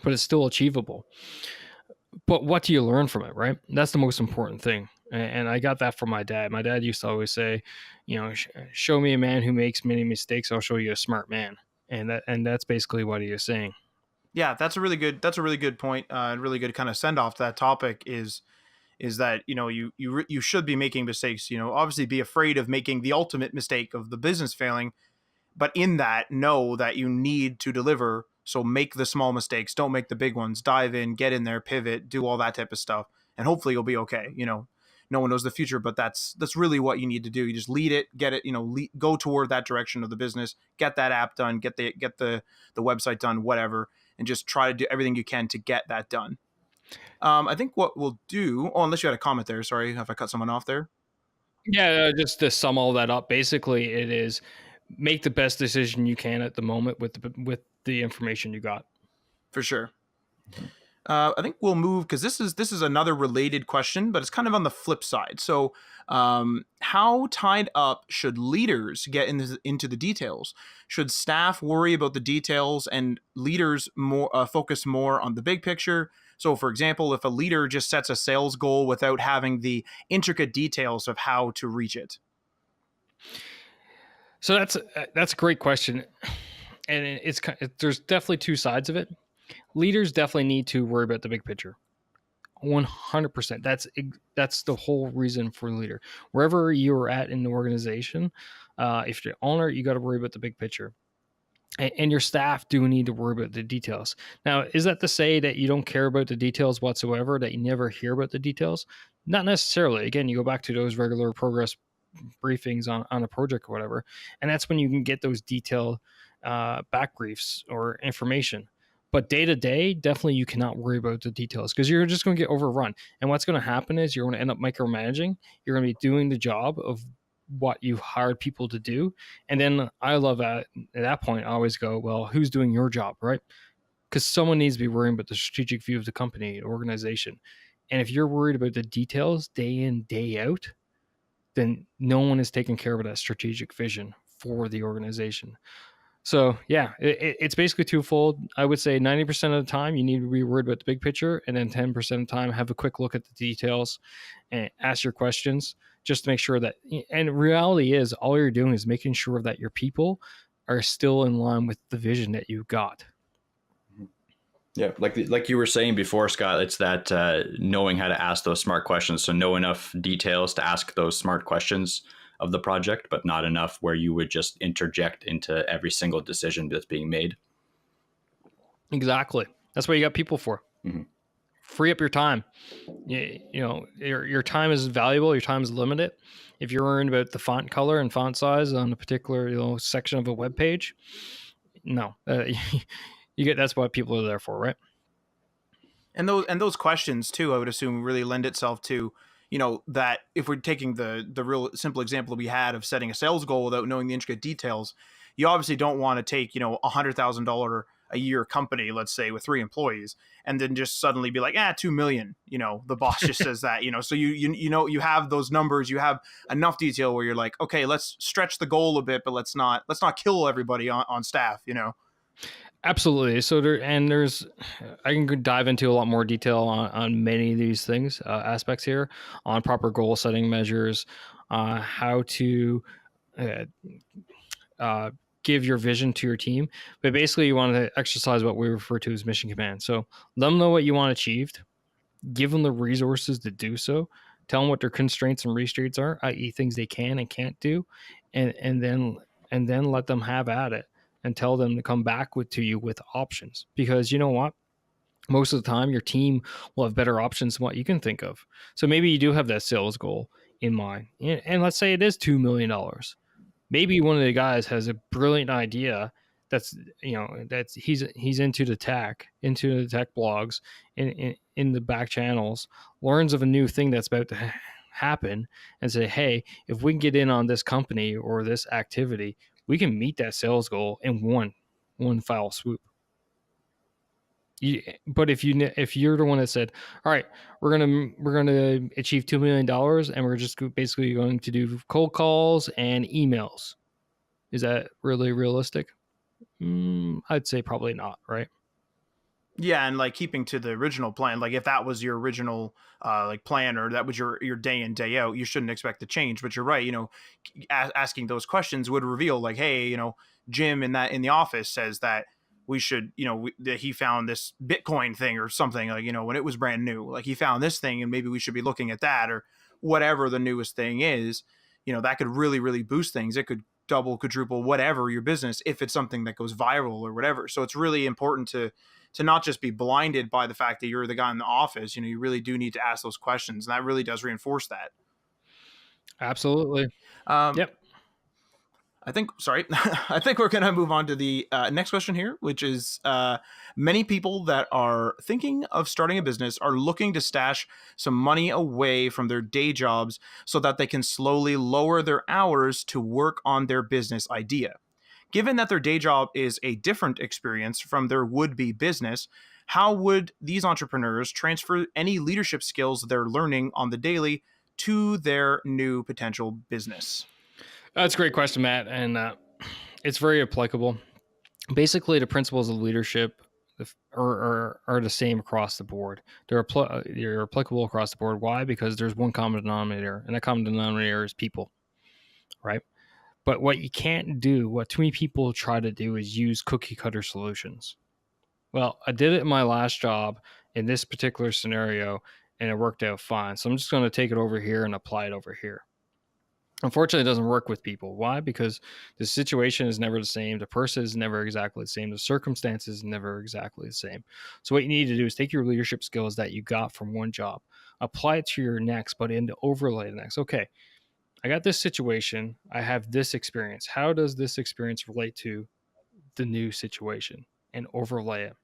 but it's still achievable. But what do you learn from it, right? That's the most important thing. And I got that from my dad. My dad used to always say, show me a man who makes many mistakes, I'll show you a smart man. And that's basically what he is saying. Yeah, that's a really good point. Really good kind of send off to that topic is that you should be making mistakes. Obviously, be afraid of making the ultimate mistake of the business failing, but in that, know that you need to deliver. So make the small mistakes, don't make the big ones. Dive in, get in there, pivot, do all that type of stuff, and hopefully you'll be okay. No one knows the future, but that's really what you need to do. You just lead it, get it. Go toward that direction of the business, get that app done, get the website done, whatever, and just try to do everything you can to get that done. I think what we'll do. Oh, unless you had a comment there. Sorry if I cut someone off there. Yeah, just to sum all that up, basically it is make the best decision you can at the moment with the information you got. For sure. I think we'll move because this is another related question, but it's kind of on the flip side. So, how tied up should leaders get into the details? Should staff worry about the details and leaders focus more on the big picture? So, for example, if a leader just sets a sales goal without having the intricate details of how to reach it. So that's a great question, and there's definitely two sides of it. Leaders definitely need to worry about the big picture. 100%. That's the whole reason for a leader. Wherever you're at in the organization, if you're the owner, you got to worry about the big picture. And your staff do need to worry about the details. Now, is that to say that you don't care about the details whatsoever, that you never hear about the details? Not necessarily. Again, you go back to those regular progress briefings on a project or whatever, and that's when you can get those detailed back briefs or information. But day to day, definitely you cannot worry about the details because you're just going to get overrun. And what's going to happen is you're going to end up micromanaging. You're going to be doing the job of what you hired people to do. And then I love at that point, I always go, well, who's doing your job, right? Because someone needs to be worrying about the strategic view of the company, organization. And if you're worried about the details day in, day out, then no one is taking care of that strategic vision for the organization. So yeah, it's basically twofold. I would say 90% of the time you need to be worried about the big picture, and then 10% of the time have a quick look at the details and ask your questions just to make sure that. And reality is, all you're doing is making sure that your people are still in line with the vision that you got. Yeah, like you were saying before, Scott, it's that knowing how to ask those smart questions. So know enough details to ask those smart questions of the project, but not enough where you would just interject into every single decision that's being made. Exactly. That's what you got people for. Mm-hmm. Free up your time. Your time is valuable. Your time is limited. If you're worrying about the font color and font size on a particular section of a web page, no, that's what people are there for, right? And those questions too, I would assume, really lend itself to, that if we're taking the real simple example we had of setting a sales goal without knowing the intricate details, you obviously don't want to take, $100,000 a year company, let's say, with 3 employees, and then just suddenly be like, $2 million, the boss just says that, so you have those numbers, you have enough detail where you're like, okay, let's stretch the goal a bit, but let's not kill everybody on staff, Absolutely. So I can dive into a lot more detail on many of these things, aspects here, on proper goal setting measures, how to give your vision to your team. But basically, you want to exercise what we refer to as mission command. So let them know what you want achieved, give them the resources to do so, tell them what their constraints and restraints are, i.e. things they can and can't do, and then let them have at it. And tell them to come back to you with options, because you know what? Most of the time your team will have better options than what you can think of. So maybe you do have that sales goal in mind, and let's say it is $2 million. Maybe one of the guys has a brilliant idea that's he's into the tech blogs in the back channels, learns of a new thing that's about to happen and say, hey, if we can get in on this company or this activity, we can meet that sales goal in one foul swoop. But if you're the one that said, all right, we're gonna achieve $2 million and we're just basically going to do cold calls and emails, is that really realistic? I'd say probably not, right? Yeah, and like keeping to the original plan, like if that was your original like plan, or that was your day in day out, you shouldn't expect to change. But you're right, asking those questions would reveal like, hey, Jim in the office says that we should, that he found this Bitcoin thing or something, like, when it was brand new, like he found this thing and maybe we should be looking at that, or whatever the newest thing is. That could really, really boost things. It could double, quadruple, whatever your business, if it's something that goes viral or whatever. So it's really important to not just be blinded by the fact that you're the guy in the office. You really do need to ask those questions, and that really does reinforce that. Absolutely. Um, Yep. I think we're going to move on to the next question here, which is many people that are thinking of starting a business are looking to stash some money away from their day jobs so that they can slowly lower their hours to work on their business idea. Given that their day job is a different experience from their would-be business, how would these entrepreneurs transfer any leadership skills they're learning on the daily to their new potential business? That's a great question, Matt, and it's very applicable. Basically, the principles of leadership are the same across the board. They're applicable across the board. Why? Because there's one common denominator, and that common denominator is people, right? But what you can't do, what too many people try to do, is use cookie cutter solutions. Well, I did it in my last job in this particular scenario, and it worked out fine. So I'm just going to take it over here and apply it over here. Unfortunately, it doesn't work with people. Why? Because the situation is never the same. The person is never exactly the same. The circumstances is never exactly the same. So what you need to do is take your leadership skills that you got from one job, apply it to your next, but into overlay the next. Okay, I got this situation. I have this experience. How does this experience relate to the new situation? And overlay it.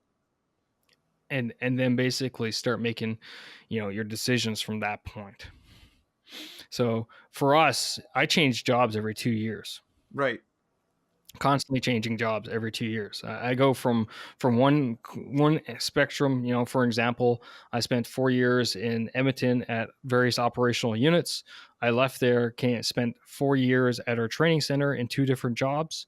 And then basically start making, your decisions from that point. So for us, I change jobs every 2 years. Right. Constantly changing jobs every 2 years. I go from one spectrum. For example, I spent 4 years in Edmonton at various operational units. I left there, spent 4 years at our training center in 2 different jobs.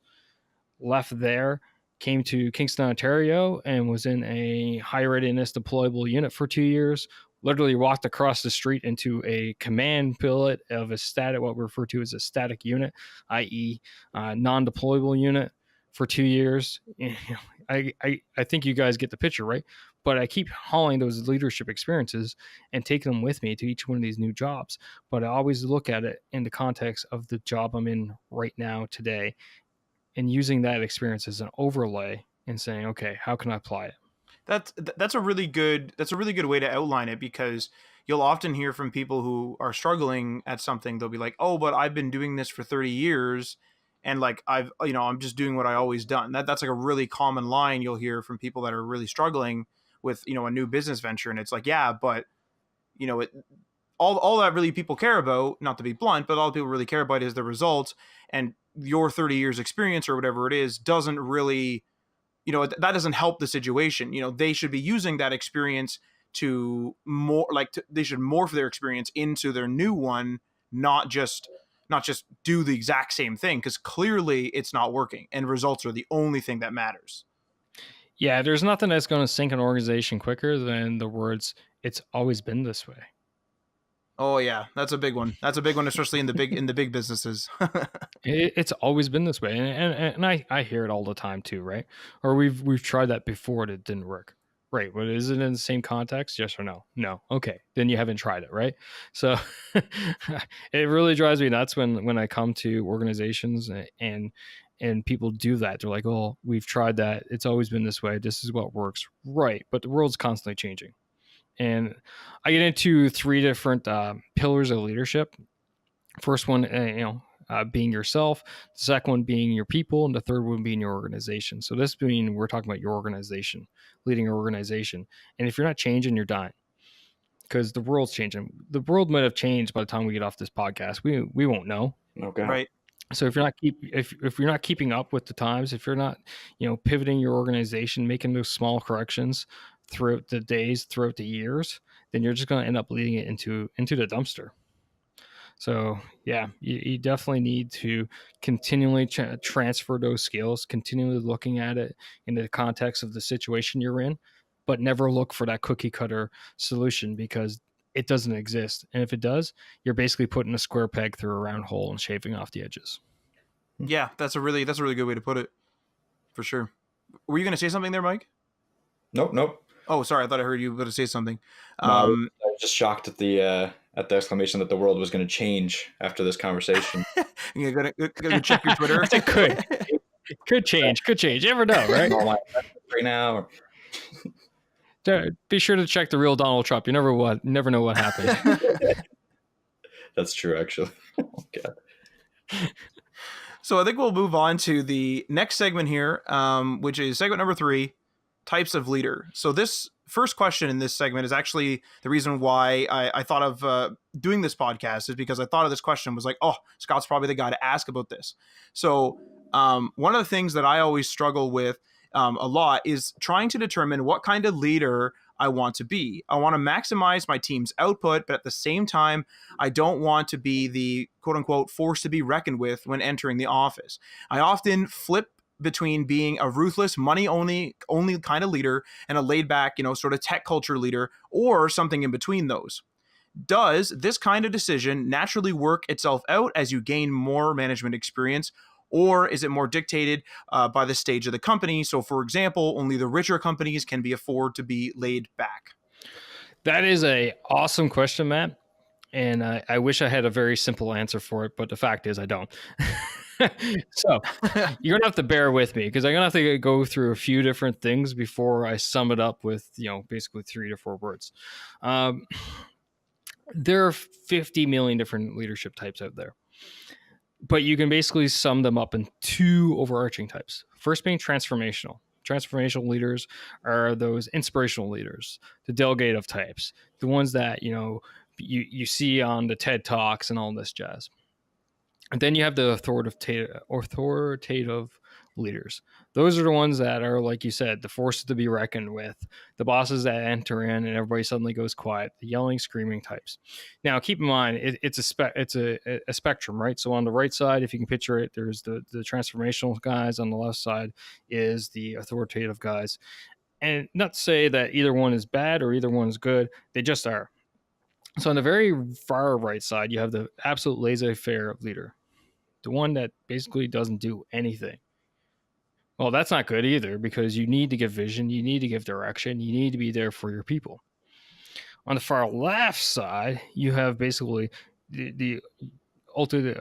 Left there, came to Kingston, Ontario, and was in a high readiness deployable unit for 2 years. Literally walked across the street into a command billet of what we refer to as a static unit, i.e., non-deployable unit, for 2 years. I think you guys get the picture, right? But I keep hauling those leadership experiences and taking them with me to each one of these new jobs. But I always look at it in the context of the job I'm in right now today, and using that experience as an overlay and saying, okay, how can I apply it? That's a really good way to outline it, because you'll often hear from people who are struggling at something. They'll be like, "Oh, but I've been doing this for 30 years, and like I'm just doing what I always done." That's like a really common line you'll hear from people that are really struggling with a new business venture, and it's like, yeah, but it all that really people care about, not to be blunt, but all people really care about is the results, and your 30 years experience or whatever it is doesn't really, that doesn't help the situation. They should be using that experience to they should morph their experience into their new one, not just do the exact same thing, because clearly it's not working and results are the only thing that matters. Yeah, there's nothing that's going to sink an organization quicker than the words, "It's always been this way." Oh yeah, that's a big one. That's a big one, especially in the big businesses. It's always been this way, and I hear it all the time too, right? Or we've tried that before and it didn't work. Right, but is it in the same context? Yes or no? No. Okay, then you haven't tried it, right? So it really drives me nuts when I come to organizations and people do that. They're like, "Oh, we've tried that. It's always been this way. This is what works." Right, but the world's constantly changing. And I get into 3 different pillars of leadership. First one, being yourself. The second one being your people, and the third one being your organization. So this being, we're talking about your organization, leading your organization. And if you're not changing, you're dying. because the world's changing. The world might have changed by the time we get off this podcast. We won't know. Okay. Right. So if you're not keeping up with the times, if you're not, pivoting your organization, making those small corrections throughout the days, throughout the years, then you're just going to end up leading it into the dumpster. So yeah, you definitely need to continually transfer those skills, continually looking at it in the context of the situation you're in, but never look for that cookie cutter solution, because it doesn't exist. And if it does, you're basically putting a square peg through a round hole and shaving off the edges. Yeah, that's a really good way to put it, for sure. Were you going to say something there, Mike? Nope. Oh, sorry. I thought I heard you going to say something. No, I was just shocked at the exclamation that the world was going to change after this conversation. You're gonna check your Twitter. It could change. You never know, right? Right now. Be sure to check the real Donald Trump. You never know what happened. That's true, actually. Okay. So I think we'll move on to the next segment here, which is segment number 3, types of leader. So this first question in this segment is actually the reason why I thought of doing this podcast, is because I thought of this question, was like, oh, Scott's probably the guy to ask about this. So one of the things that I always struggle with a lot is trying to determine what kind of leader I want to be. I want to maximize my team's output, but at the same time, I don't want to be the quote unquote force to be reckoned with when entering the office. I often flip between being a ruthless, money only kind of leader and a laid back, sort of tech culture leader, or something in between those. Does this kind of decision naturally work itself out as you gain more management experience, or is it more dictated by the stage of the company? So, for example, only the richer companies can afford to be laid back. That is a awesome question, Matt. And I wish I had a very simple answer for it, but the fact is I don't. So you're going to have to bear with me, because I'm going to have to go through a few different things before I sum it up with, basically 3 to 4 words. There are 50 million different leadership types out there, but you can basically sum them up in 2 overarching types. First being transformational. Transformational leaders are those inspirational leaders, the delegative types, the ones that, you see on the TED Talks and all this jazz. And then you have the authoritative leaders. Those are the ones that are, like you said, the forces to be reckoned with, the bosses that enter in and everybody suddenly goes quiet, the yelling, screaming types. Now, keep in mind, it's a spectrum, right? So on the right side, if you can picture it, there's the transformational guys. On the left side is the authoritative guys. And not to say that either one is bad or either one is good, they just are. So on the very far right side, you have the absolute laissez-faire leader, the one that basically doesn't do anything. Well, that's not good either, because you need to give vision, you need to give direction, you need to be there for your people. On the far left side, you have basically the ultimate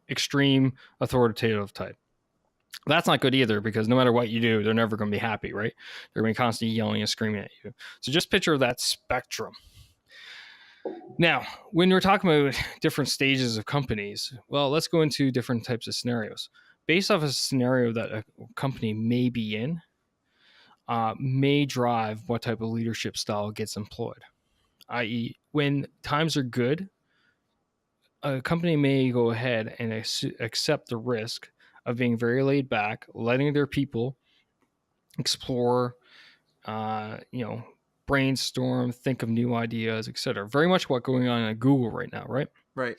extreme authoritative type. That's not good either, because no matter what you do, they're never going to be happy, right? They're going to be constantly yelling and screaming at you. So just picture that spectrum. Now, when we're talking about different stages of companies, well, let's go into different types of scenarios. Based off a scenario that a company may be in, may drive what type of leadership style gets employed. I.e., when times are good, a company may go ahead and accept the risk of being very laid back, letting their people explore, brainstorm, think of new ideas, etc. Very much what's going on at Google right now, right? Right.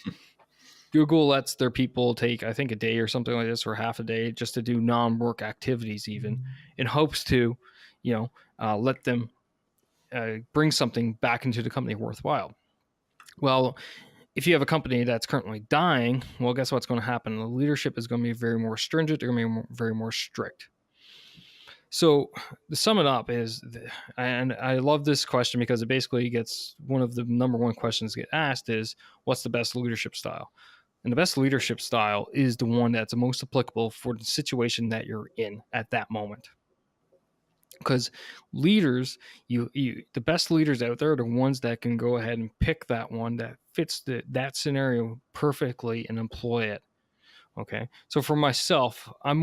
Google lets their people take, I think, a day or something like this, or half a day, just to do non-work activities, even in hopes to, let them bring something back into the company worthwhile. Well, if you have a company that's currently dying, well, guess what's going to happen? The leadership is going to be very more stringent. They're going to be very more strict. So to sum it up is, and I love this question because it basically gets one of the number one questions get asked is, what's the best leadership style? And the best leadership style is the one that's the most applicable for the situation that you're in at that moment. Because leaders, the best leaders out there are the ones that can go ahead and pick that one that fits that scenario perfectly and employ it. Okay. So for myself, I'm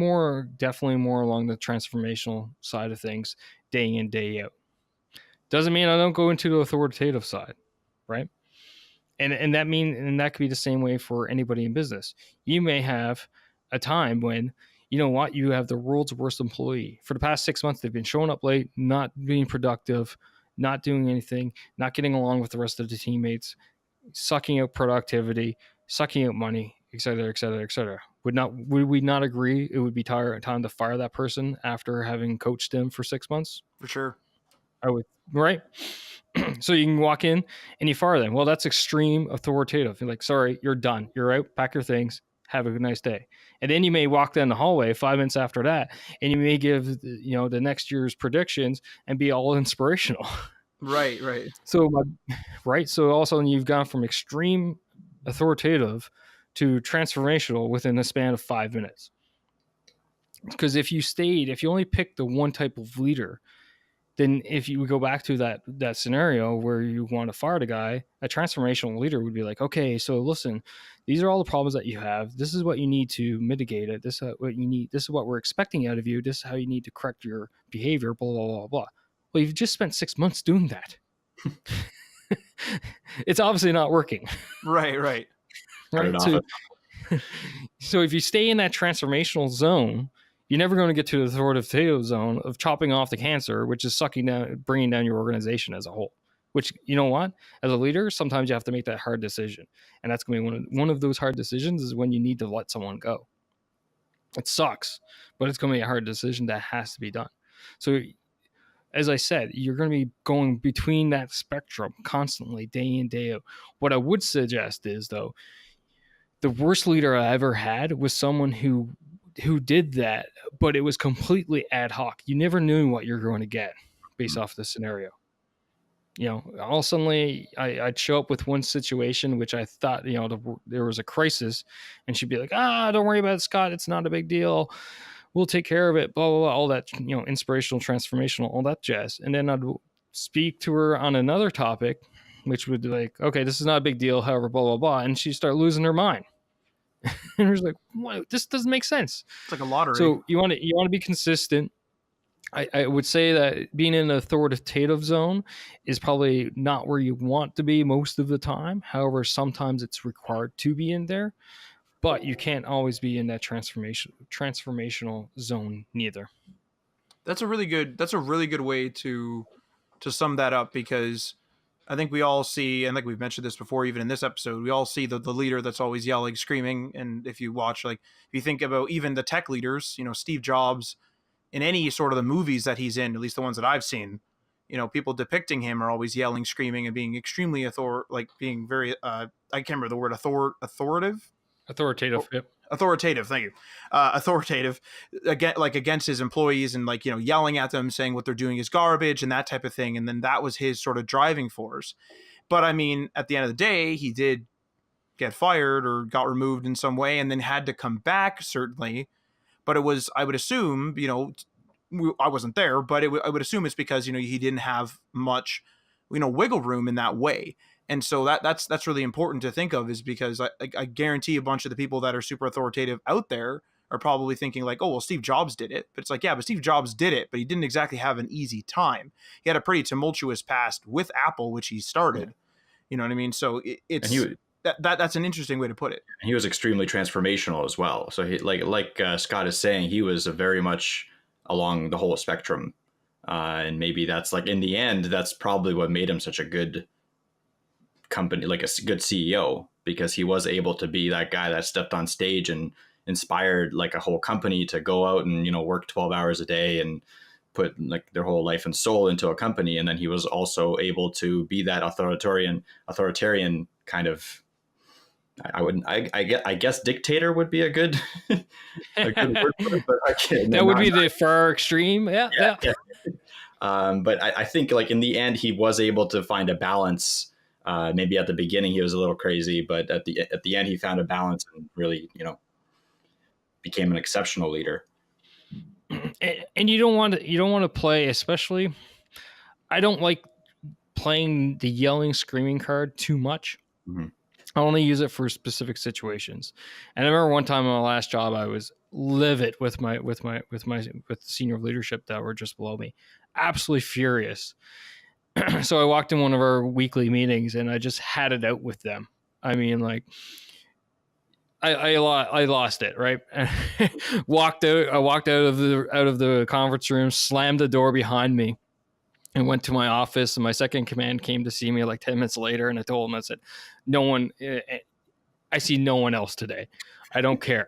definitely more along the transformational side of things, day in, day out. Doesn't mean I don't go into the authoritative side, right? And that could be the same way for anybody in business. You may have a time when, you know what, you have the world's worst employee. For the past 6 months, they've been showing up late, not being productive, not doing anything, not getting along with the rest of the teammates, sucking out productivity, sucking out money, et cetera, et cetera, et cetera. Would we not agree it would be time to fire that person after having coached them for 6 months? For sure. I would, right? So you can walk in and you fire them. Well, that's extreme authoritative. You're like, sorry, you're done. You're out. Pack your things. Have a good nice day. And then you may walk down the hallway 5 minutes after that, and you may give the next year's predictions and be all inspirational. Right, right. So right. So all of a sudden you've gone from extreme authoritative to transformational within a span of 5 minutes. Because if you only picked the one type of leader, then if you go back to that scenario where you want to fire the guy, a transformational leader would be like, okay, so listen, these are all the problems that you have. This is what you need to mitigate it. This is what you need. This is what we're expecting out of you. This is how you need to correct your behavior, blah, blah, blah, blah. Well, you've just spent 6 months doing that. It's obviously not working. Right, right. Right. So if you stay in that transformational zone, you're never going to get to the authoritative zone of chopping off the cancer, which is bringing down your organization as a whole. Which, you know what? As a leader, sometimes you have to make that hard decision. And that's going to be one of those hard decisions is when you need to let someone go. It sucks, but it's going to be a hard decision that has to be done. So as I said, you're going to be going between that spectrum constantly, day in, day out. What I would suggest is, though, the worst leader I ever had was someone who did that, but it was completely ad hoc. You never knew what you're going to get based off the scenario. All suddenly I'd show up with one situation, which I thought, there was a crisis, and she'd be like, don't worry about it, Scott. It's not a big deal. We'll take care of it, blah, blah, blah, all that, inspirational, transformational, all that jazz. And then I'd speak to her on another topic, which would be like, okay, this is not a big deal, however, blah, blah, blah. And she'd start losing her mind. And was like, what? This doesn't make sense. It's like a lottery. So you want to be consistent. I would say that being in an authoritative zone is probably not where you want to be most of the time. However, sometimes it's required to be in there, but you can't always be in that transformational zone neither. That's a really good way to sum that up, because I think we all see, and like we've mentioned this before, even in this episode, we all see the leader that's always yelling, screaming. And if you watch, like, if you think about even the tech leaders, Steve Jobs, in any sort of the movies that he's in, at least the ones that I've seen, people depicting him are always yelling, screaming, and being extremely being very, I can't remember the word, authoritative. Yep. Authoritative, thank you. Authoritative against his employees, and yelling at them, saying what they're doing is garbage and that type of thing. And then that was his sort of driving force. But I mean, at the end of the day, he did get fired or got removed in some way, and then had to come back, certainly. But it was, I would assume, I wasn't there, but I would assume it's because he didn't have much wiggle room in that way. And so that's really important to think of, is because I guarantee a bunch of the people that are super authoritative out there are probably thinking like, oh, well, Steve Jobs did it. But it's like, yeah, but Steve Jobs did it, but he didn't exactly have an easy time. He had a pretty tumultuous past with Apple, which he started. You know what I mean? So that's an interesting way to put it. He was extremely transformational as well. So he, like Scott is saying, he was very much along the whole spectrum. And maybe that's like, in the end, that's probably what made him such a good company, like a good CEO, because he was able to be that guy that stepped on stage and inspired like a whole company to go out and, work 12 hours a day and put like their whole life and soul into a company. And then he was also able to be that authoritarian kind of, I guess dictator would be a good word for it, but that would be the far extreme. Yeah. But I think like in the end, he was able to find a balance. Maybe at the beginning he was a little crazy, but at the end he found a balance and really, became an exceptional leader. And you don't want to play, especially, I don't like playing the yelling, screaming card too much. Mm-hmm. I only use it for specific situations. And I remember one time on my last job, I was livid with the senior leadership that were just below me, absolutely furious. So I walked in one of our weekly meetings and I just had it out with them. I mean, like, I lost it, right? walked out. I walked out of the conference room, slammed the door behind me, and went to my office. And my second command came to see me like 10 minutes later, and I told him, I said, "No one. I see no one else today. I don't care."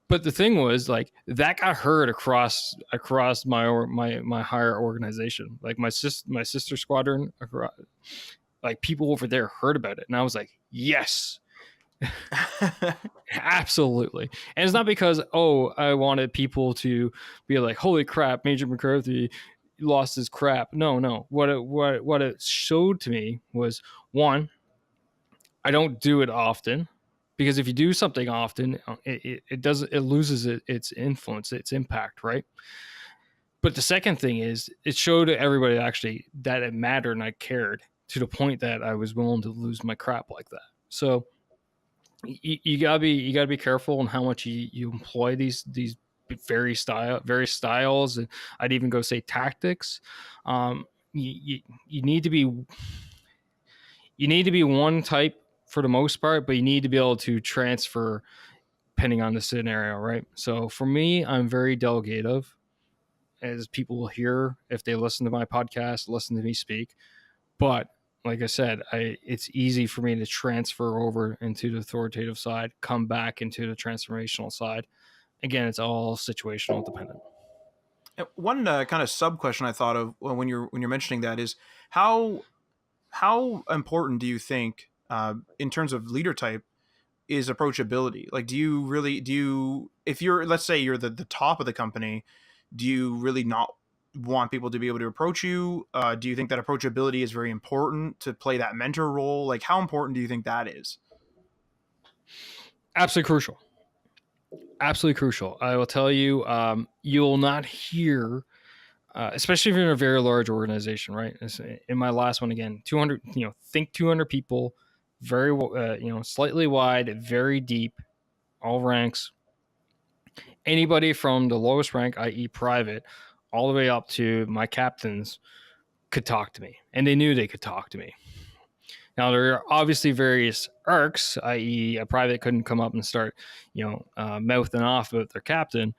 But the thing was, like, that got heard across my higher organization, like my sister squadron, like people over there heard about it, and I was like, yes. Absolutely. And it's not because, I wanted people to be like, holy crap, Major McCarthy lost his crap. No. What it showed to me was, one, I don't do it often, because if you do something often, it loses its influence, its impact, right? But the second thing is, it showed everybody actually that it mattered and I cared, to the point that I was willing to lose my crap like that. So you gotta be careful on how much you employ these various styles, and I'd even go say tactics. You need to be one type for the most part, but you need to be able to transfer depending on the scenario, right? So for me, I'm very delegative, as people will hear if they listen to my podcast, listen to me speak. But like I said, it's easy for me to transfer over into the authoritative side, come back into the transformational side. Again, it's all situational dependent. One kind of sub question I thought of when you're mentioning that is how important do you think, in terms of leader type, is approachability? Like, do you if you're, let's say you're the top of the company, do you really not want people to be able to approach you? Do you think that approachability is very important to play that mentor role? Like, how important do you think that is? Absolutely crucial. Absolutely crucial. I will tell you, you'll not hear, especially if you're in a very large organization, right? In my last one, again, 200, think 200 people, very, slightly wide, very deep, all ranks. Anybody from the lowest rank, i.e. private, all the way up to my captains could talk to me, and they knew they could talk to me. Now, there are obviously various arcs, i.e. a private couldn't come up and start, mouthing off about their captain.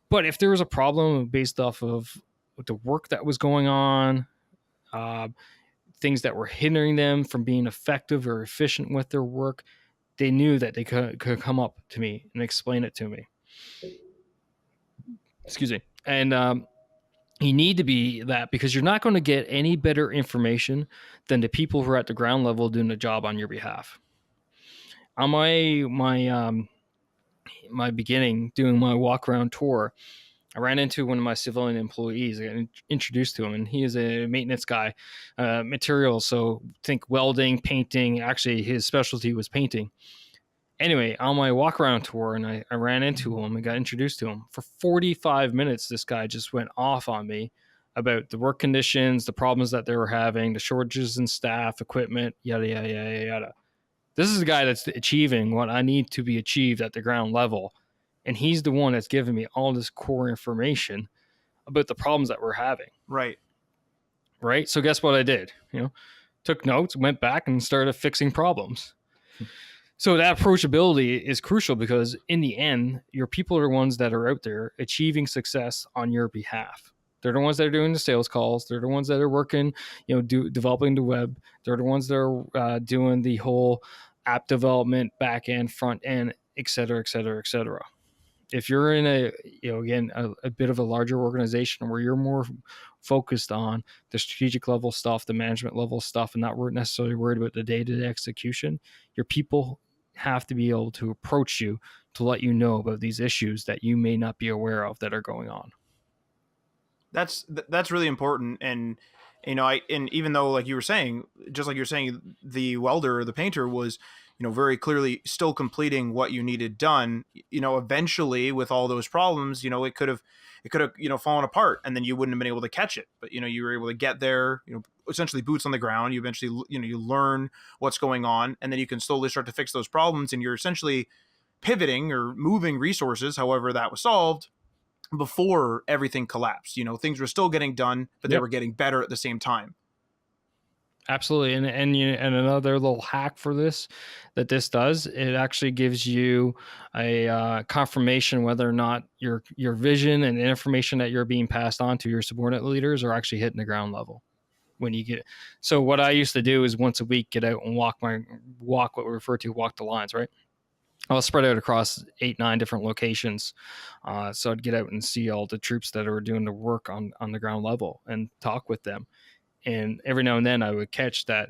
But if there was a problem based off of the work that was going on, things that were hindering them from being effective or efficient with their work, they knew that they could come up to me and explain it to me. Excuse me. And you need to be that, because you're not going to get any better information than the people who are at the ground level doing the job on your behalf. On my beginning, doing my walk around tour, I ran into one of my civilian employees. I got introduced to him, and he is a maintenance guy, materials. So think welding, painting. Actually, his specialty was painting. Anyway, on my walk around tour, and I ran into him and got introduced to him. For 45 minutes, this guy just went off on me about the work conditions, the problems that they were having, the shortages in staff, equipment, yada, yada, yada, yada. This is a guy that's achieving what I need to be achieved at the ground level. And he's the one that's giving me all this core information about the problems that we're having. Right. Right. So guess what I did? Took notes, went back and started fixing problems. So that approachability is crucial, because in the end, your people are the ones that are out there achieving success on your behalf. They're the ones that are doing the sales calls. They're the ones that are working, developing the web. They're the ones that are doing the whole app development, back end, front end, et cetera, et cetera, et cetera. If you're in a bit of a larger organization where you're more focused on the strategic level stuff, the management level stuff, and not necessarily worried about the day-to-day execution, your people have to be able to approach you to let you know about these issues that you may not be aware of that are going on. That's really important. And and even though, like you were saying, the welder or the painter was, very clearly still completing what you needed done, eventually with all those problems, it could have fallen apart, and then you wouldn't have been able to catch it. But you were able to get there, essentially boots on the ground. You eventually you learn what's going on, and then you can slowly start to fix those problems, and you're essentially pivoting or moving resources, however that was solved, before everything collapsed. Things were still getting done, but they Yep. were getting better at the same time. Absolutely. And another little hack for this that this does, it actually gives you a confirmation whether or not your vision and information that you're being passed on to your subordinate leaders are actually hitting the ground level when you get. So what I used to do is once a week get out and walk what we refer to walk the lines, right? I'll spread out across 8-9 different locations. So I'd get out and see all the troops that are doing the work on the ground level and talk with them. And every now and then I would catch that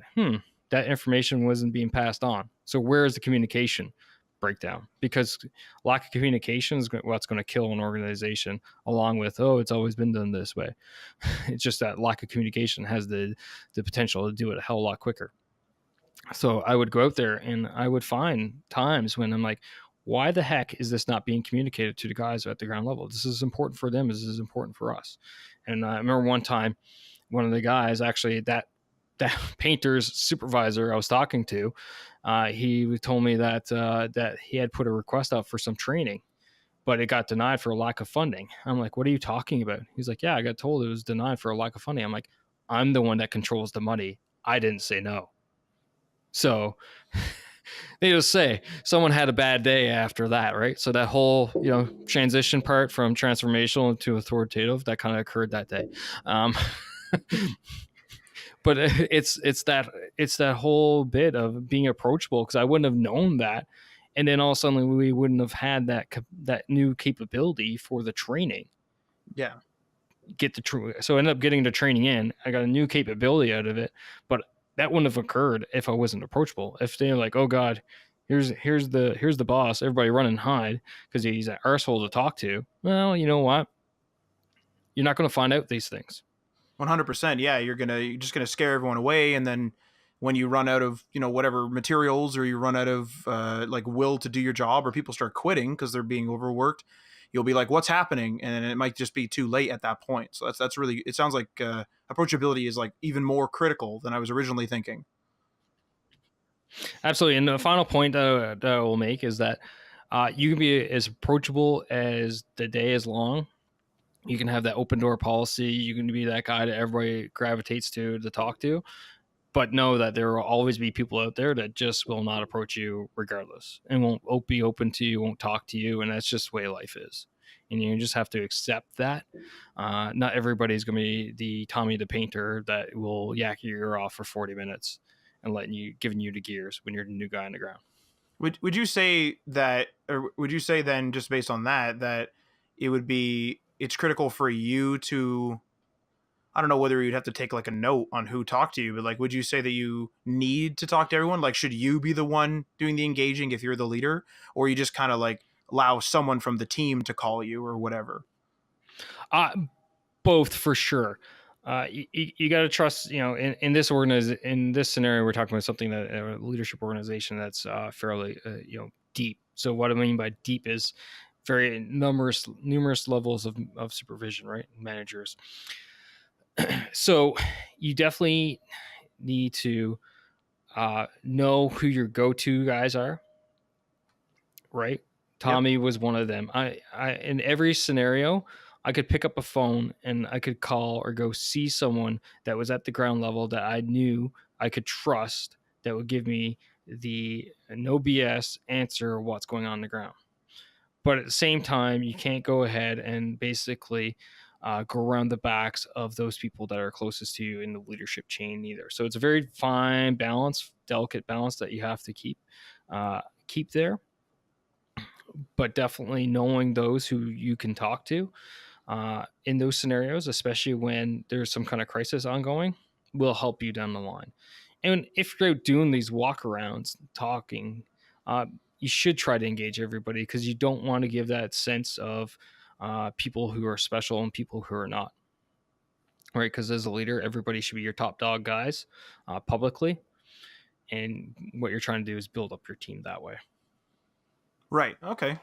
that information wasn't being passed on. So where is the communication breakdown? Because lack of communication is what's going to kill an organization, along with it's always been done this way. It's just that lack of communication has the potential to do it a hell of a lot quicker. So I would go out there and I would find times when I'm like, why the heck is this not being communicated to the guys at the ground level? This is important for them. This is important for us. And I remember one time, one of the guys, actually that painter's supervisor I was talking to, he told me that he had put a request out for some training, but it got denied for a lack of funding. I'm like, what are you talking about? He's like, yeah, I got told it was denied for a lack of funding. I'm like, I'm the one that controls the money. I didn't say no. So they just say someone had a bad day after that, right? So that whole transition part from transformational to authoritative that kind of occurred that day. But it's that whole bit of being approachable, because I wouldn't have known that, and then all of a sudden we wouldn't have had that new capability for the training. Yeah. So I ended up getting the training in. I got a new capability out of it, but that wouldn't have occurred if I wasn't approachable. If they're like, oh God, here's the boss, everybody run and hide because he's an arsehole to talk to. Well, you know what? You're not going to find out these things. 100%. Yeah, you're just gonna scare everyone away, and then when you run out of whatever materials, or you run out of will to do your job, or people start quitting because they're being overworked, you'll be like, what's happening? And it might just be too late at that point. So that's really, it sounds like approachability is like even more critical than I was originally thinking. Absolutely. And the final point that I will make is that you can be as approachable as the day is long. You can have that open door policy. You can be that guy that everybody gravitates to talk to, but know that there will always be people out there that just will not approach you regardless and won't be open to you, won't talk to you. And that's just the way life is. And you just have to accept that. Not everybody's going to be the Tommy the painter that will yak your ear off for 40 minutes and giving you the gears when you're the new guy on the ground. Would you say that, or would you say then, just based on that it's critical for you to, I don't know whether you'd have to take like a note on who talked to you, but like, would you say that you need to talk to everyone? Like, should you be the one doing the engaging if you're the leader, or you just kind of like allow someone from the team to call you or whatever? Both, for sure. You got to trust, in this in this scenario, we're talking about something that a leadership organization that's fairly, deep. So what I mean by deep is very numerous levels of supervision, right? Managers. So you definitely need to know who your go-to guys are, right? Tommy was one of them. I in every scenario, I could pick up a phone and I could call or go see someone that was at the ground level that I knew I could trust, that would give me the no BS answer of what's going on in the ground. But at the same time, you can't go ahead and basically go around the backs of those people that are closest to you in the leadership chain either. So it's a very fine balance, delicate balance that you have to keep there. But definitely knowing those who you can talk to in those scenarios, especially when there's some kind of crisis ongoing, will help you down the line. And if you're doing these walkarounds, talking, you should try to engage everybody, because you don't want to give that sense of people who are special and people who are not. Right? Because as a leader, everybody should be your top dog guys publicly. And what you're trying to do is build up your team that way. Right. Okay.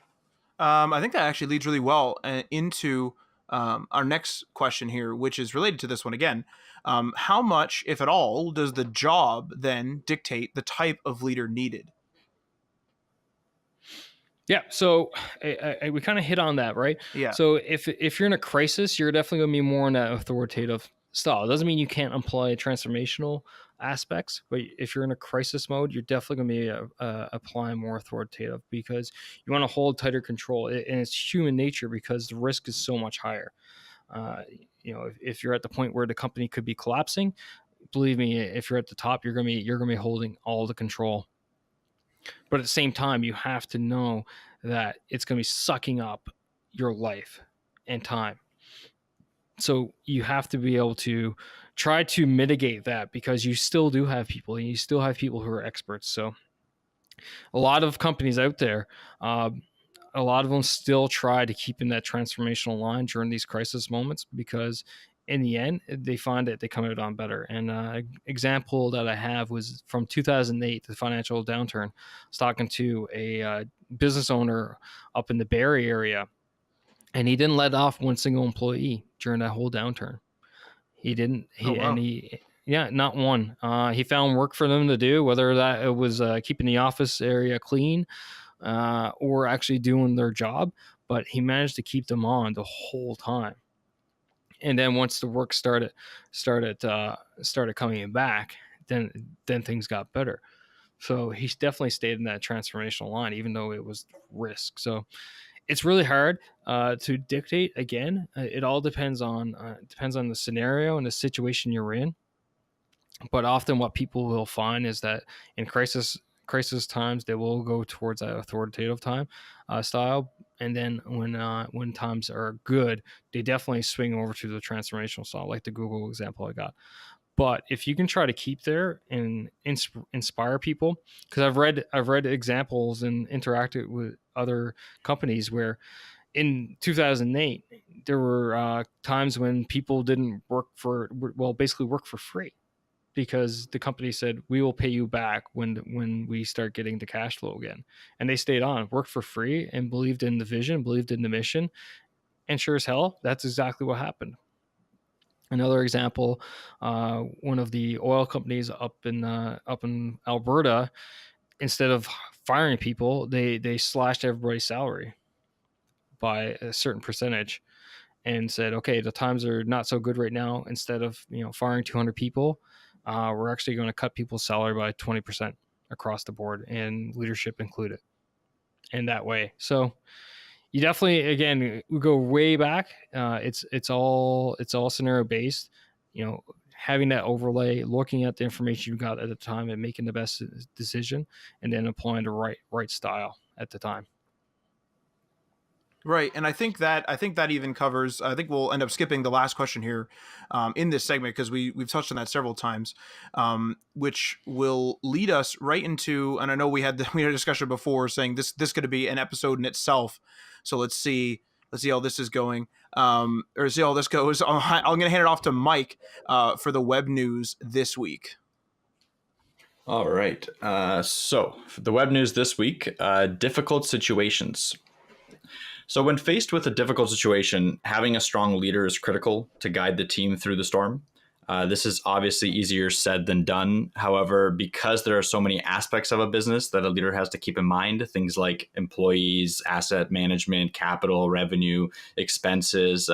I think that actually leads really well into our next question here, which is related to this one again. How much, if at all, does the job then dictate the type of leader needed? Yeah, so we kind of hit on that, right? Yeah. So if you're in a crisis, you're definitely going to be more in that authoritative style. It doesn't mean you can't apply transformational aspects, but if you're in a crisis mode, you're definitely going to be applying more authoritative because you want to hold tighter control, and it's human nature because the risk is so much higher. Uh, if you're at the point where the company could be collapsing, believe me, if you're at the top, you're gonna be holding all the control. But at the same time, you have to know that it's going to be sucking up your life and time. So you have to be able to try to mitigate that because you still do have people and you still have people who are experts. So a lot of companies out there, a lot of them still try to keep in that transformational line during these crisis moments because in the end they find that they come out on better. And example that I have was from 2008, the financial downturn. I was talking to a business owner up in the Bay Area, and he didn't let off one single employee during that whole downturn. He didn't. Oh, wow. Yeah, not one. He found work for them to do, whether that it was keeping the office area clean or actually doing their job. But he managed to keep them on the whole time. And then once the work started coming back, then things got better. So he definitely stayed in that transformational line, even though it was risk. So it's really hard to dictate. Again, it all depends on the scenario and the situation you're in. But often, what people will find is that in crisis times, they will go towards that authoritative time style, and then when times are good, they definitely swing over to the transformational style, like the Google example I got. But if you can try to keep there and inspire people, because I've read examples and interacted with other companies where in 2008 there were times when people didn't basically work for free because the company said we will pay you back when we start getting the cash flow again, and they stayed on, worked for free, and believed in the vision, believed in the mission, and sure as hell, that's exactly what happened. Another example, one of the oil companies up in Alberta, instead of firing people, they slashed everybody's salary by a certain percentage and said, okay, the times are not so good right now. Instead of firing 200 people, we're actually going to cut people's salary by 20% across the board, and leadership included, in that way. So you definitely, again, we go way back. It's all scenario based. Having that overlay, looking at the information you got at the time, and making the best decision, and then applying the right style at the time. Right, and I think that even covers. I think we'll end up skipping the last question here in this segment because we've touched on that several times, which will lead us right into. And I know we had a discussion before saying this could be an episode in itself. So let's see how this is going, or see how this goes. I'm going to hand it off to Mike for the web news this week. All right. So for the web news this week, difficult situations. So when faced with a difficult situation, having a strong leader is critical to guide the team through the storm. This is obviously easier said than done. However, because there are so many aspects of a business that a leader has to keep in mind, things like employees, asset management, capital, revenue, expenses,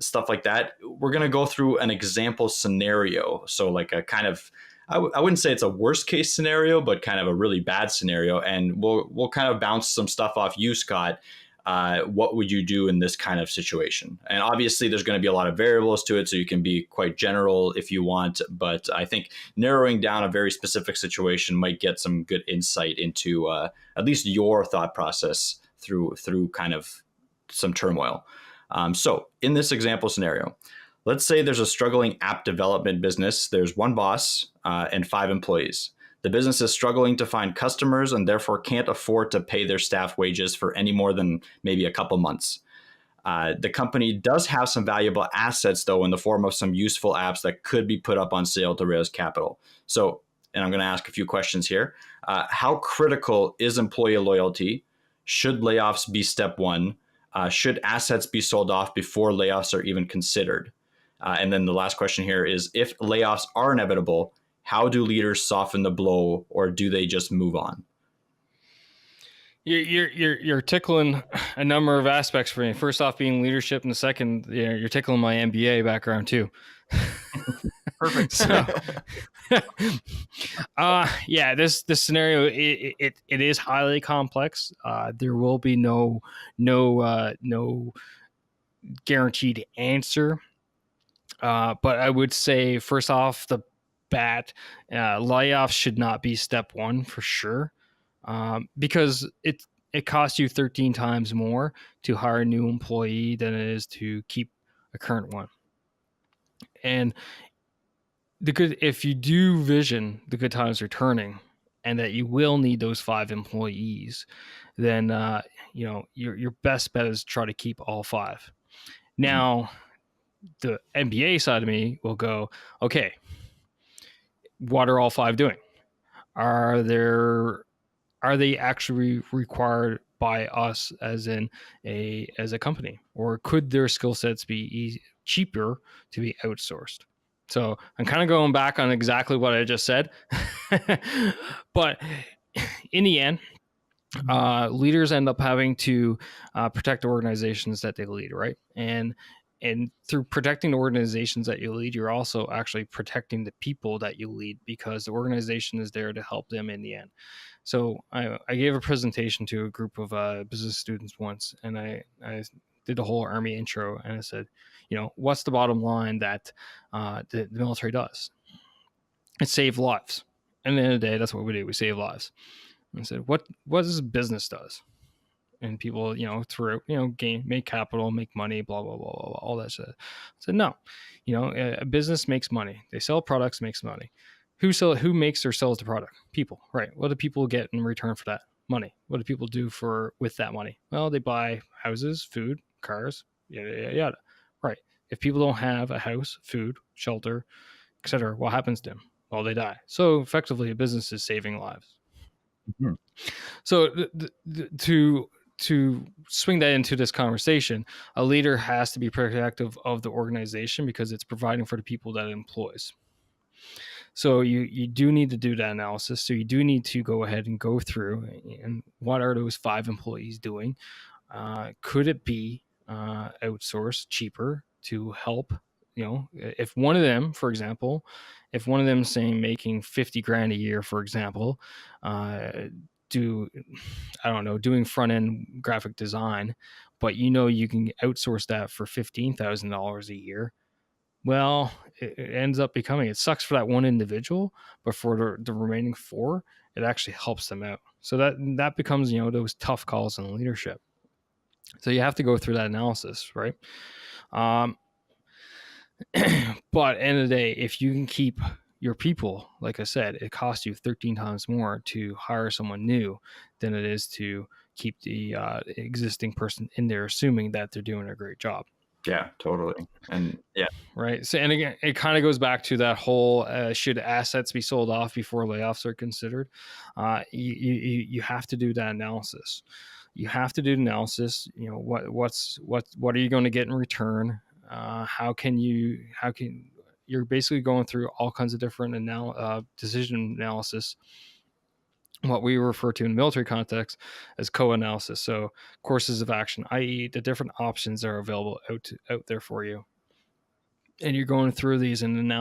stuff like that, we're going to go through an example scenario. So like a kind of, I wouldn't say it's a worst case scenario, but kind of a really bad scenario. And we'll kind of bounce some stuff off you, Scott. What would you do in this kind of situation? And obviously there's going to be a lot of variables to it, so you can be quite general if you want, but I think narrowing down a very specific situation might get some good insight into at least your thought process through kind of some turmoil. So in this example scenario, let's say there's a struggling app development business. There's one boss and 5 employees. The business is struggling to find customers and therefore can't afford to pay their staff wages for any more than maybe a couple months. The company does have some valuable assets, though, in the form of some useful apps that could be put up on sale to raise capital. So, and I'm going to ask a few questions here. How critical is employee loyalty? Should layoffs be step one? Should assets be sold off before layoffs are even considered? And then the last question here is, if layoffs are inevitable, how do leaders soften the blow, or do they just move on? You're tickling a number of aspects for me. First off, being leadership, and the second, you're tickling my MBA background too. Perfect. So, yeah, this scenario, it is highly complex. There will be no guaranteed answer. But I would say, first off the bat, layoffs should not be step one for sure, because it costs you 13 times more to hire a new employee than it is to keep a current one. And if you do vision the good times returning, and that you will need those 5 employees, then your best bet is to try to keep all 5. Now, the MBA side of me will go, okay, what are all 5 doing? Are they actually required by us as a company, or could their skill sets be cheaper to be outsourced? So I'm kind of going back on exactly what I just said, but in the end, leaders end up having to protect the organizations that they lead, right? And through protecting the organizations that you lead, you're also actually protecting the people that you lead, because the organization is there to help them in the end. So I gave a presentation to a group of business students once, and I did the whole Army intro, and I said, what's the bottom line that the military does? It save lives. And at the end of the day, that's what we do. We save lives. And I said, what does business does? And people, throughout, make capital, make money, blah, blah, blah, blah, blah, all that shit. I said, no, a business makes money. They sell products, makes money. Who makes or sells the product? People, right? What do people get in return for that? Money. What do people do with that money? Well, they buy houses, food, cars, yada, yada, yada. Right. If people don't have a house, food, shelter, etc., what happens to them? Well, they die. So effectively, a business is saving lives. Mhm. So to swing that into this conversation, a leader has to be protective of the organization, because it's providing for the people that it employs. So you do need to do that analysis. So you do need to go ahead and go through, and what are those 5 employees doing? Could it be outsourced cheaper to help? If one of them, for example, if one of them saying making 50 grand a year, for example, doing front end graphic design, but you can outsource that for $15,000 a year. Well, it ends up becoming, it sucks for that one individual, but for the remaining 4, it actually helps them out. So that becomes, those tough calls in leadership. So you have to go through that analysis, right? But end of the day, if you can keep your people, like I said, it costs you 13 times more to hire someone new than it is to keep the existing person in there, assuming that they're doing a great job. Yeah, totally. And yeah, right. So, and again, it kind of goes back to that whole should assets be sold off before layoffs are considered? You have to do that analysis. You have to do analysis. What are you going to get in return? You're basically going through all kinds of different decision analysis, what we refer to in military context as co-analysis. So courses of action, i.e. the different options that are available out there for you. And you're going through these and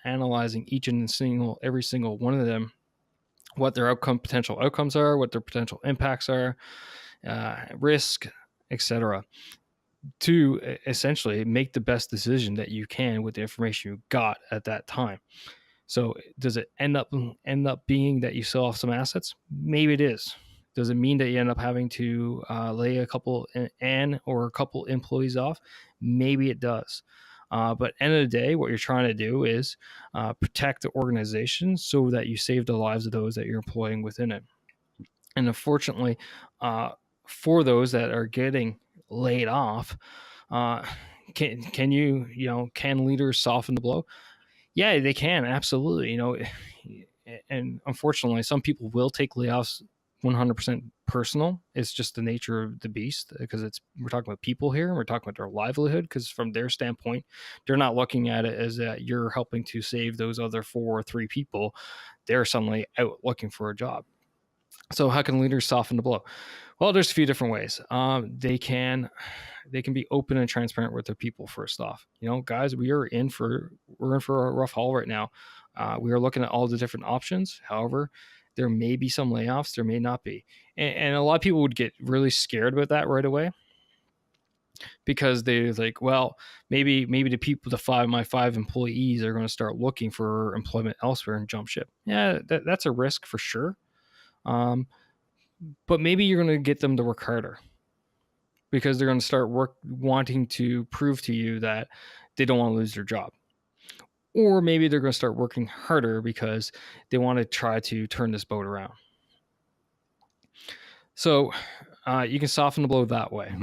analyzing each and every single one of them, what their potential outcomes are, what their potential impacts are, risk, etc., to essentially make the best decision that you can with the information you got at that time. So does it end up being that you sell off some assets? Maybe it is. Does it mean that you end up having to lay a couple employees off? Maybe it does. But end of the day, what you're trying to do is protect the organization so that you save the lives of those that you're employing within it. And unfortunately, for those that are getting laid off, can leaders soften the blow? Yeah, they can, absolutely. And unfortunately, some people will take layoffs 100% personal. It's just the nature of the beast, because we're talking about people here, and we're talking about their livelihood, because from their standpoint, they're not looking at it as that you're helping to save those other 4 or 3 people. They're suddenly out looking for a job. So how can leaders soften the blow? Well, there's a few different ways. They can be open and transparent with their people. First off, guys, we're in for a rough haul right now. We are looking at all the different options. However, there may be some layoffs, there may not be, and a lot of people would get really scared about that right away, because they're like, well, maybe my five employees are going to start looking for employment elsewhere and jump ship. Yeah, that's a risk for sure. But maybe you're going to get them to work harder, because they're going to start wanting to prove to you that they don't want to lose their job. Or maybe they're going to start working harder because they want to try to turn this boat around. So you can soften the blow that way.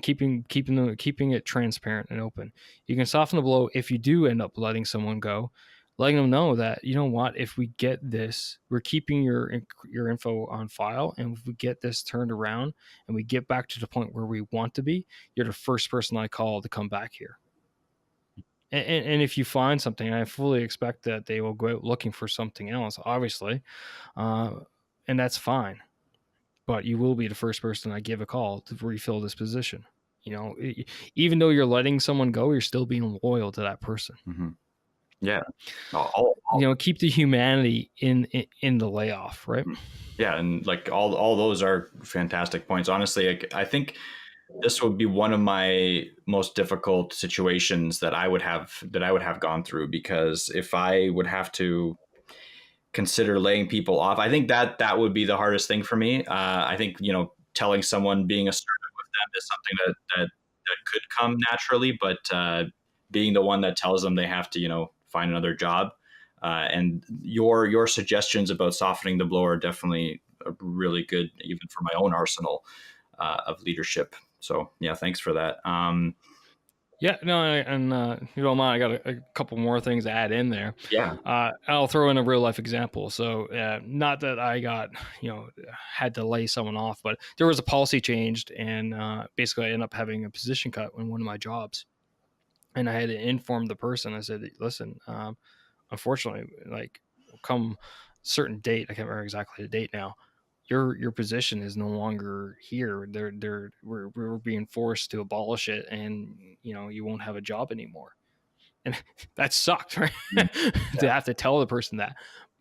Keeping it transparent and open. You can soften the blow if you do end up letting someone go, letting them know that, you know what, if we get this, we're keeping your info on file, and if we get this turned around and we get back to the point where we want to be, you're the first person I call to come back here. And if you find something, I fully expect that they will go out looking for something else, obviously, and that's fine. But you will be the first person I give a call to refill this position. Even though you're letting someone go, you're still being loyal to that person. Yeah. Keep the humanity in the layoff, right? Yeah, and like all those are fantastic points. Honestly, I think this would be one of my most difficult situations that I would have gone through, because if I would have to consider laying people off, I think that would be the hardest thing for me. I think, telling someone, being assertive with them is something that could come naturally, but being the one that tells them they have to, find another job. And your suggestions about softening the blow are definitely really good, even for my own arsenal of leadership. So yeah, thanks for that. Yeah, no, and you don't mind, I got a couple more things to add in there. Yeah. I'll throw in a real life example. So not that I had to lay someone off, but there was a policy changed, and basically I ended up having a position cut in one of my jobs. And I had to inform the person. I said, listen, unfortunately, like, come certain date, I can't remember exactly the date now, your position is no longer here. We're being forced to abolish it, and you won't have a job anymore. And that sucked, right? To have to tell the person that.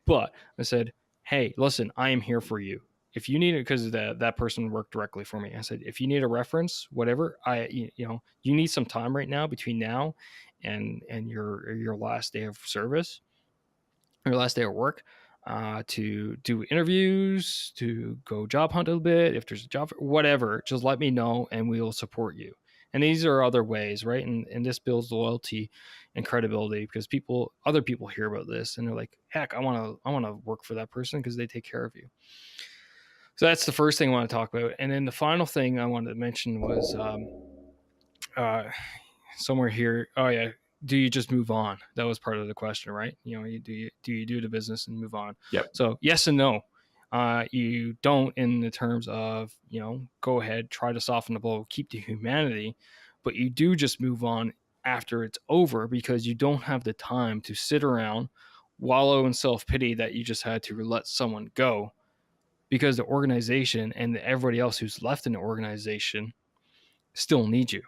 But I said, hey, listen, I am here for you. If you need it, because that person worked directly for me. I said, if you need a reference, whatever, you need some time right now between now and your last day of service, your last day of work, to do interviews, to go job hunt a little bit. If there's a job, whatever, just let me know and we will support you. And these are other ways, right? And this builds loyalty and credibility, because other people hear about this and they're like, heck, I want to work for that person because they take care of you. So that's the first thing I want to talk about. And then the final thing I wanted to mention was somewhere here. Oh yeah. Do you just move on? That was part of the question, right? Do you do the business and move on? Yep. So yes and no. You don't, in the terms of, go ahead, try to soften the blow, keep the humanity, but you do just move on after it's over, because you don't have the time to sit around, wallow in self-pity that you just had to let someone go, because the organization and everybody else who's left in the organization still needs you.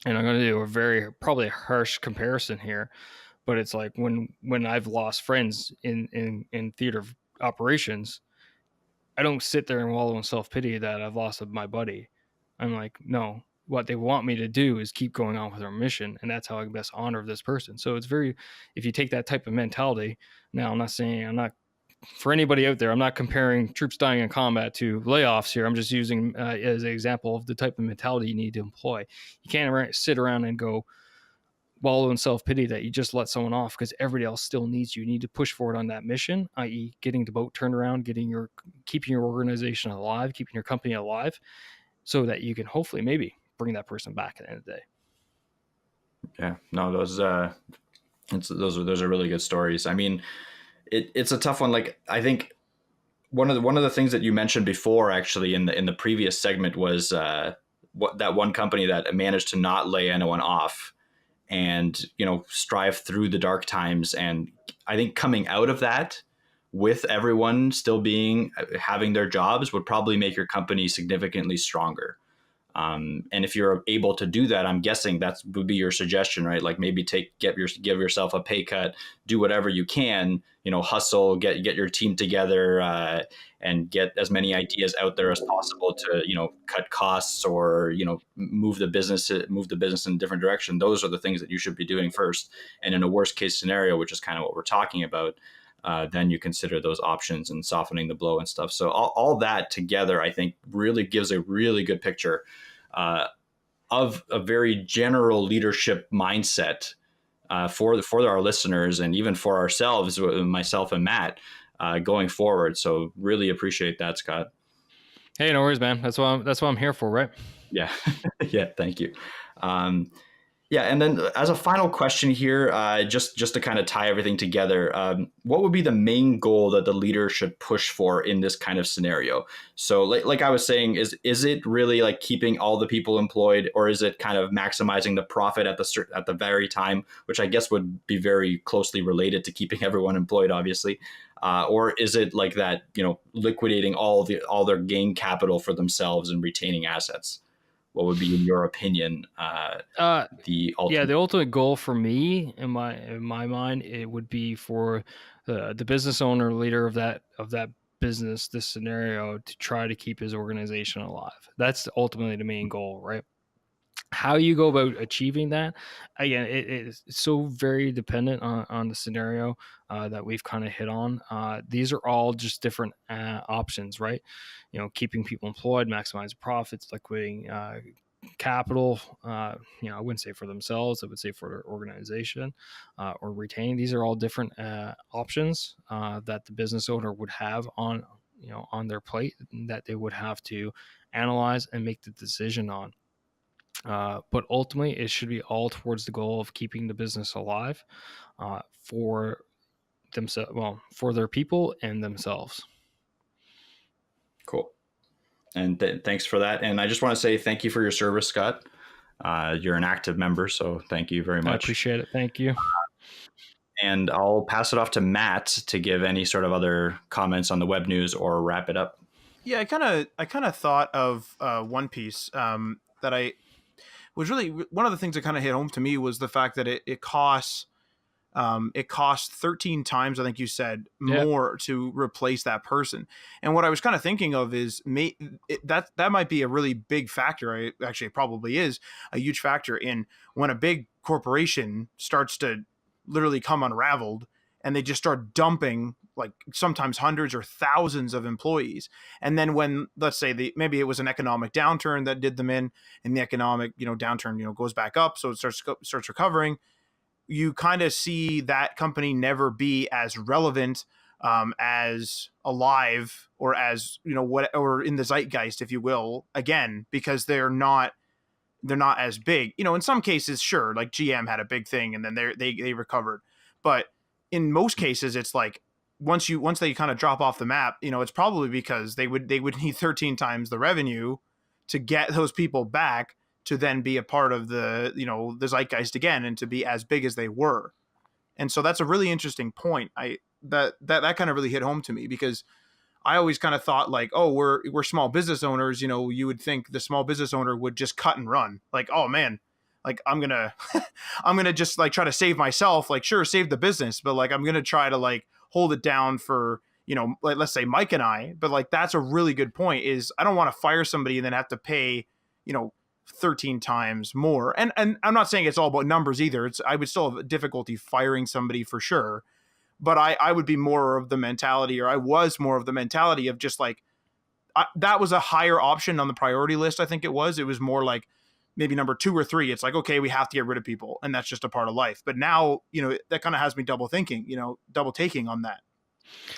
And I'm going to do a probably a harsh comparison here, but it's like when I've lost friends in theater operations, I don't sit there and wallow in self-pity that I've lost my buddy. I'm like, no, what they want me to do is keep going on with our mission, and that's how I can best honor this person. So it's if you take that type of mentality, now I'm not for anybody out there, I'm not comparing troops dying in combat to layoffs here. I'm just using as an example of the type of mentality you need to employ. You can't sit around and go wallow in self-pity that you just let someone off, because everybody else still needs you. You need to push forward on that mission, i.e. getting the boat turned around, keeping your organization alive, keeping your company alive, so that you can hopefully maybe bring that person back at the end of the day. Yeah, no, those are really good stories. I mean, it's a tough one. Like, I think one of the things that you mentioned before, actually, in the previous segment, was that one company that managed to not lay anyone off, and strive through the dark times. And I think coming out of that with everyone still having their jobs would probably make your company significantly stronger. And if you're able to do that, I'm guessing that would be your suggestion, right? Like maybe give yourself a pay cut, do whatever you can, hustle, get your team together, and get as many ideas out there as possible to, cut costs or, move the business in a different direction. Those are the things that you should be doing first. And in a worst case scenario, which is kind of what we're talking about, then you consider those options and softening the blow and stuff. So all that together, I think, really gives a really good picture of a very general leadership mindset for our listeners and even for ourselves, myself and Matt, going forward. So really appreciate that, Scott. Hey, no worries, man. That's what I'm here for, right? Yeah, yeah. Thank you. Yeah, and then as a final question here, just to kind of tie everything together, what would be the main goal that the leader should push for in this kind of scenario? So, like I was saying, is it really like keeping all the people employed, or is it kind of maximizing the profit at the very time, which I guess would be very closely related to keeping everyone employed, obviously, or is it like that, liquidating all their gain capital for themselves and retaining assets? What would be, in your opinion, the ultimate? Yeah, the ultimate goal for me, in my mind, it would be for the business owner, leader of that business, this scenario, to try to keep his organization alive. That's ultimately the main goal, right? How you go about achieving that, again, it's so very dependent on the scenario that we've kind of hit on. These are all just different options, right? Keeping people employed, maximizing profits, liquidating capital. I wouldn't say for themselves, I would say for their organization, or retaining. These are all different options that the business owner would have on their plate, that they would have to analyze and make the decision on. But ultimately, it should be all towards the goal of keeping the business alive for themselves, well, for their people and themselves. Cool. And thanks for that. And I just want to say thank you for your service, Scott. You're an active member, so thank you very much. I appreciate it. Thank you. And I'll pass it off to Matt to give any sort of other comments on the web news or wrap it up. Yeah, I kind of thought of one piece that I was really, one of the things that kind of hit home to me was the fact that it costs 13 times, I think you said, more to replace that person. And what I was kind of thinking of is that might be a really big factor. Actually, it probably is a huge factor in when a big corporation starts to literally come unraveled and they just start dumping like sometimes hundreds or thousands of employees. And then when, let's say maybe it was an economic downturn that did them in, and the economic, downturn, goes back up. So it starts recovering. You kind of see that company never be as relevant, as alive, or as, or in the zeitgeist, if you will, again, because they're not as big. In some cases, sure, like GM had a big thing and then they recovered. But in most cases, it's like, once they kind of drop off the map, it's probably because they would need 13 times the revenue to get those people back to then be a part of the zeitgeist again and to be as big as they were. And so that's a really interesting point. That kind of really hit home to me, because I always kind of thought like, oh, we're small business owners. You would think the small business owner would just cut and run. Like, oh man, like I'm gonna just like try to save myself. Like, sure, save the business, but like I'm gonna try to like hold it down for, like, let's say Mike and I. But like, that's a really good point, is I don't want to fire somebody and then have to pay 13 times more. And I'm not saying it's all about numbers either. I would still have difficulty firing somebody for sure, but I would be more of the mentality, or I was more of the mentality of just like, that was a higher option on the priority list. I think it was more like maybe number 2 or 3. It's like, okay, we have to get rid of people, and that's just a part of life. But now, that kind of has me double taking on that.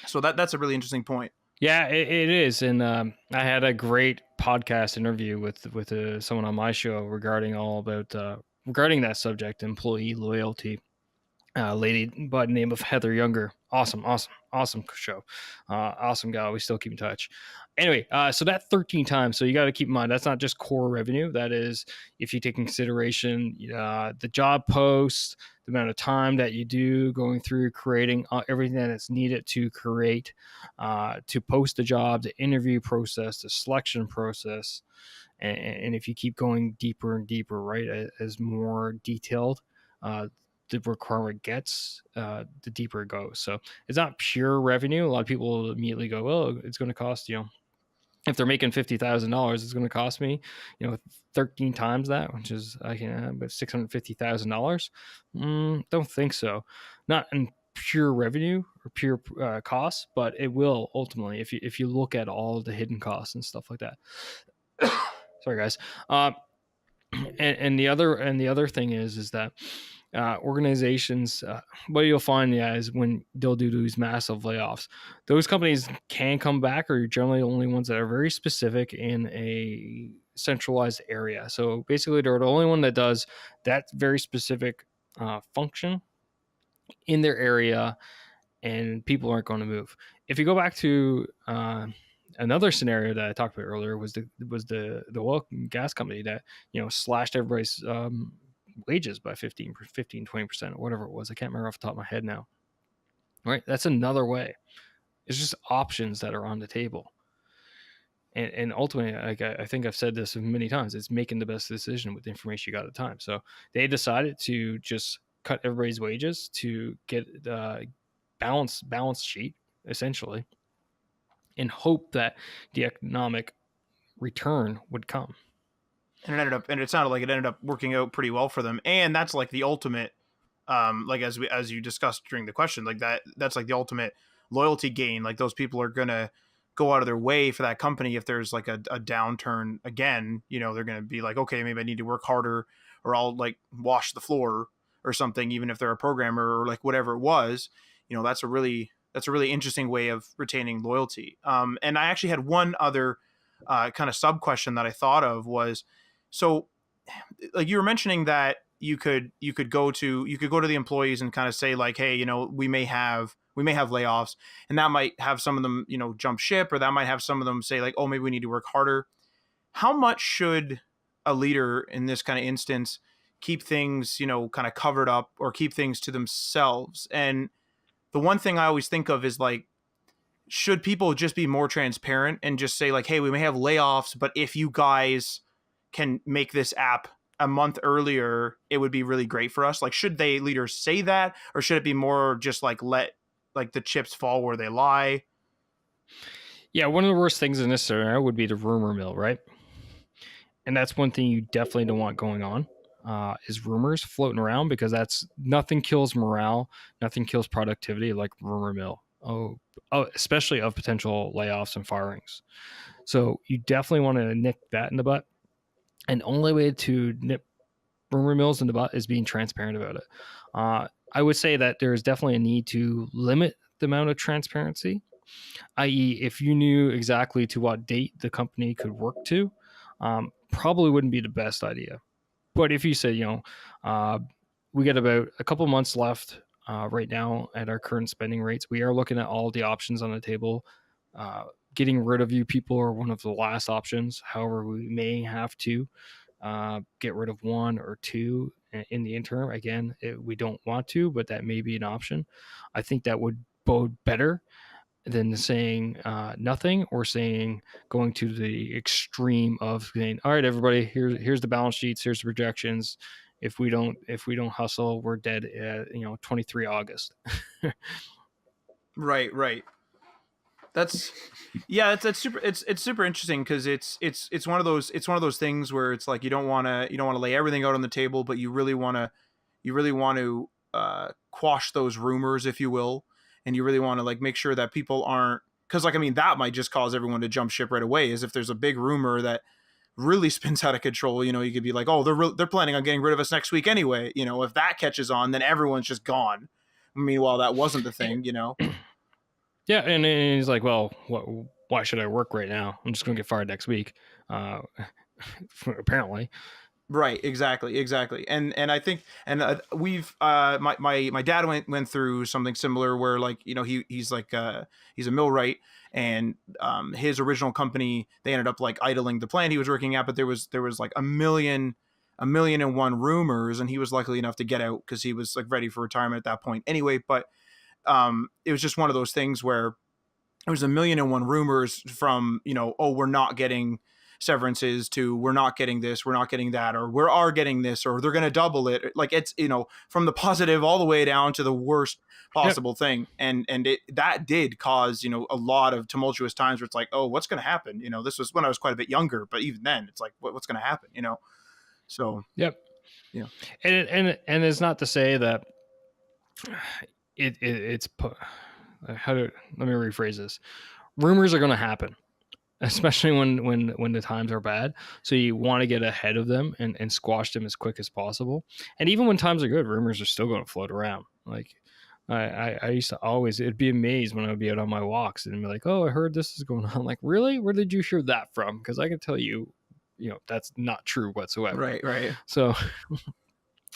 So that's a really interesting point. Yeah, it is. And I had a great podcast interview with someone on my show regarding that subject, employee loyalty. Lady by the name of Heather Younger. Awesome. awesome show, awesome guy. We still keep in touch. Anyway, so that 13 times. So you got to keep in mind that's not just core revenue. That is, if you take in consideration the job post, the amount of time that you do going through creating everything that is needed to create, to post a job, the interview process, the selection process. And if you keep going deeper and deeper, right, as more detailed the requirement gets, the deeper it goes. So it's not pure revenue. A lot of people immediately go, well, it's going to cost, if they're making $50,000, it's going to cost me, 13 times that, which is about $650,000. Don't think so. Not in pure revenue or pure costs, but it will ultimately if you look at all the hidden costs and stuff like that. Sorry, guys. And the other thing is that organizations, what you'll find, is when they'll do these massive layoffs, those companies can come back, or generally the only ones that are very specific in a centralized area. So basically, they're the only one that does that very specific function in their area, and people aren't going to move. If you go back to another scenario that I talked about earlier, was the oil and gas company that slashed everybody's wages by 15, 20%, or whatever it was. I can't remember off the top of my head now. Right, that's another way. It's just options that are on the table. And ultimately, I think I've said this many times, it's making the best decision with the information you got at the time. So they decided to just cut everybody's wages to get balance sheet, essentially, and hope that the economic return would come. And it sounded like it ended up working out pretty well for them. And that's like the ultimate, like as you discussed during the question, like that's like the ultimate loyalty gain. Like those people are gonna go out of their way for that company. If there's like a downturn again, they're gonna be like, okay, maybe I need to work harder, or I'll like wash the floor or something, even if they're a programmer or like whatever it was. That's a really interesting way of retaining loyalty. And I actually had one other kind of sub question that I thought of was, so like you were mentioning that you could go to the employees and kind of say like, hey, we may have layoffs, and that might have some of them, jump ship, or that might have some of them say like, oh, maybe we need to work harder. How much should a leader in this kind of instance keep things, kind of covered up, or keep things to themselves? And the one thing I always think of is like, should people just be more transparent and just say like, hey, we may have layoffs, but if you guys can make this app a month earlier, it would be really great for us? Like, should leaders say that, or should it be more just like let like the chips fall where they lie? Yeah, one of the worst things in this scenario would be the rumor mill, right? And that's one thing you definitely don't want going on, is rumors floating around, because nothing kills morale, nothing kills productivity like rumor mill. Oh, especially of potential layoffs and firings. So you definitely want to nick that in the butt. And the only way to nip rumor mills in the butt is being transparent about it. I would say that there is definitely a need to limit the amount of transparency, i.e., if you knew exactly to what date the company could work to, probably wouldn't be the best idea. But if you say, we got about a couple months left right now at our current spending rates, we are looking at all the options on the table. Getting rid of you people are one of the last options. However, we may have to get rid of one or two in the interim. Again, we don't want to, but that may be an option. I think that would bode better than saying nothing, or going to the extreme of saying, all right, everybody, here's the balance sheets, here's the projections. If we don't hustle, we're dead at 23 August. Right. That's super. It's super interesting, because it's one of those things where it's like you don't want to lay everything out on the table, but you really want to quash those rumors, if you will, and you really want to like make sure that people aren't, because like, I mean, that might just cause everyone to jump ship right away. Is if there's a big rumor that really spins out of control, you could be like, oh, they're planning on getting rid of us next week anyway. If that catches on, then everyone's just gone. Meanwhile, that wasn't the thing. Yeah, and he's like, well, why should I work right now? I'm just going to get fired next week. Apparently. Right, exactly, and I think, and we've my dad went through something similar where, like, he's like he's a millwright, and his original company, they ended up like idling the plant he was working at, but there was like a million and one rumors, and he was lucky enough to get out because he was like ready for retirement at that point anyway. But it was just one of those things where there was a million and one rumors from, oh, we're not getting severances, to we're not getting this, we're not getting that, or we are getting this, or they're going to double it. Like, it's, from the positive all the way down to the worst Yep. possible thing. And that did cause, a lot of tumultuous times where it's like, oh, what's going to happen? This was when I was quite a bit younger, but even then it's like, what's going to happen? So, Yep. yeah. And it's not to say that it's let me rephrase this. Rumors are going to happen, especially when the times are bad. So you want to get ahead of them and squash them as quick as possible. And even when times are good, rumors are still going to float around. Like, I used to always, it'd be amazed when I would be out on my walks and be like, oh, I heard this is going on. Like, really? Where did you hear that from? Because I can tell you, that's not true whatsoever. Right. So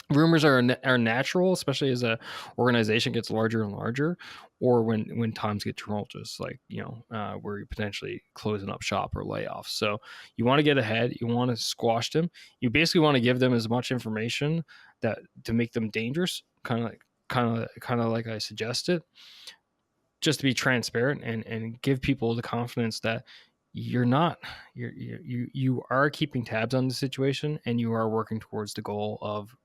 rumors are natural, especially as a organization gets larger and larger, or when times get tumultuous, like, where you're potentially closing up shop or layoffs. So you want to get ahead, you want to squash them, you basically want to give them as much information that to make them dangerous, kind of like I suggested, just to be transparent and give people the confidence that you're not, you are keeping tabs on the situation, and you are working towards the goal of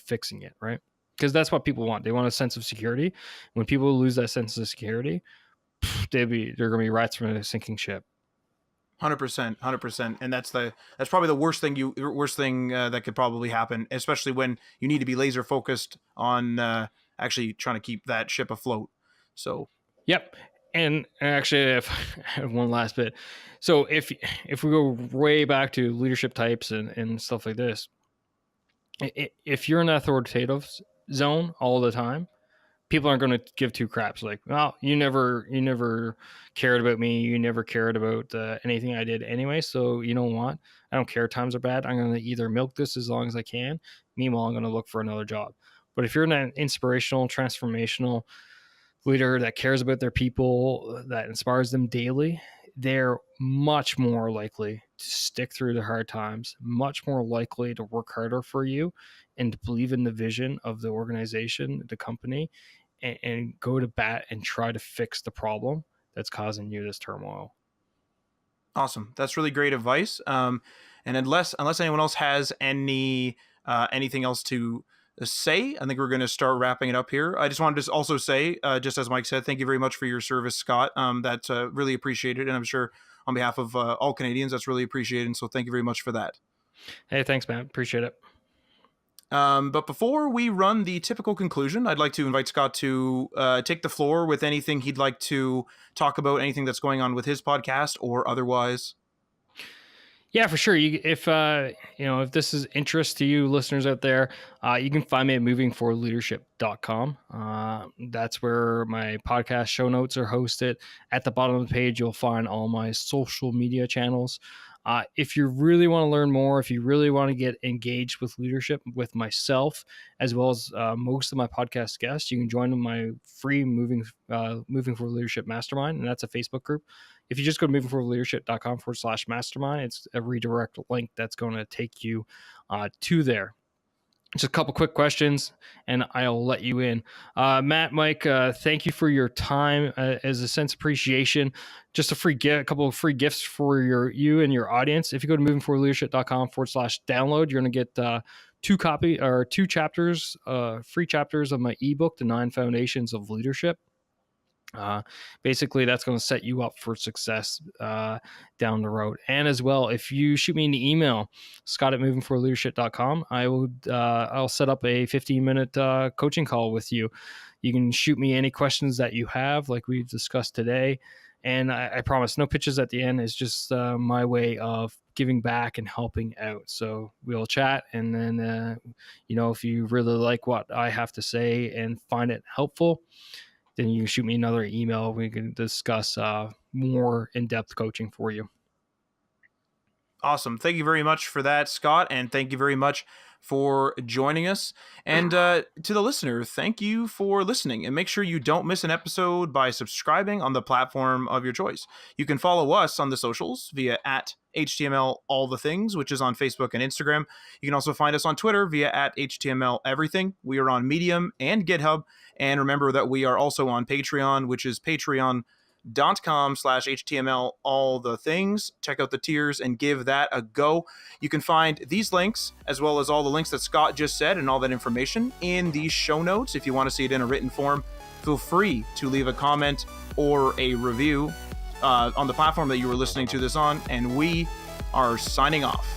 fixing it, right? Because that's what people want. They want a sense of security. When people lose that sense of security, they're gonna be rats from a sinking ship. 100%, and that's probably the worst thing that could probably happen, especially when you need to be laser focused on actually trying to keep that ship afloat. So, yep. And actually, if I have one last bit, so if we go way back to leadership types and stuff like this, if you're in that authoritative zone all the time, people aren't going to give two craps. Like, well, you never cared about me. You never cared about anything I did anyway. So you know what? I don't care. Times are bad. I'm going to either milk this as long as I can. Meanwhile, I'm going to look for another job. But if you're an inspirational, transformational leader that cares about their people, that inspires them daily, they're much more likely to stick through the hard times, much more likely to work harder for you and to believe in the vision of the organization, the company, and go to bat and try to fix the problem that's causing you this turmoil. Awesome. That's really great advice. And unless anyone else has anything else to say, I think we're going to start wrapping it up here. I just wanted to also say, just as Mike said, thank you very much for your service, Scott. That's really appreciated, and I'm sure on behalf of all Canadians, that's really appreciated. And so thank you very much for that. Hey, thanks, man. Appreciate it. But before we run the typical conclusion, I'd like to invite Scott to take the floor with anything he'd like to talk about, anything that's going on with his podcast or otherwise. Yeah, for sure. If this is interest to you listeners out there, you can find me at movingforleadership.com. That's where my podcast show notes are hosted. At the bottom of the page, you'll find all my social media channels. If you really want to learn more, if you really want to get engaged with leadership with myself, as well as most of my podcast guests, you can join my free Moving for Leadership Mastermind, and that's a Facebook group. If you just go to movingforleadership.com/mastermind, it's a redirect link that's going to take you to there. Just a couple quick questions, and I'll let you in. Matt, Mike, thank you for your time. As a sense of appreciation, just a couple of free gifts for you and your audience. If you go to movingforleadership.com/download, you're going to get two chapters, free chapters of my ebook, The 9 Foundations of Leadership. Basically, that's going to set you up for success down the road. And as well, if you shoot me an email, scott@movingforleadership.com, I'll set up a 15-minute coaching call with you. You can shoot me any questions that you have, like we've discussed today. And I promise no pitches at the end. Is just my way of giving back and helping out. So we'll chat, and then if you really like what I have to say and find it helpful, then you can shoot me another email. We can discuss more in-depth coaching for you. Awesome. Thank you very much for that, Scott, and thank you very much for joining us. And to the listener, thank you for listening. And make sure you don't miss an episode by subscribing on the platform of your choice. You can follow us on the socials via @HTML All the Things, which is on Facebook and Instagram. You can also find us on Twitter via @HTML Everything. We are on Medium and GitHub. And remember that we are also on Patreon, which is patreon.com/HTML All the Things. Check out the tiers and give that a go. You can find these links, as well as all the links that Scott just said and all that information in the show notes. If you want to see it in a written form, feel free to leave a comment or a review on the platform that you were listening to this on. And we are signing off.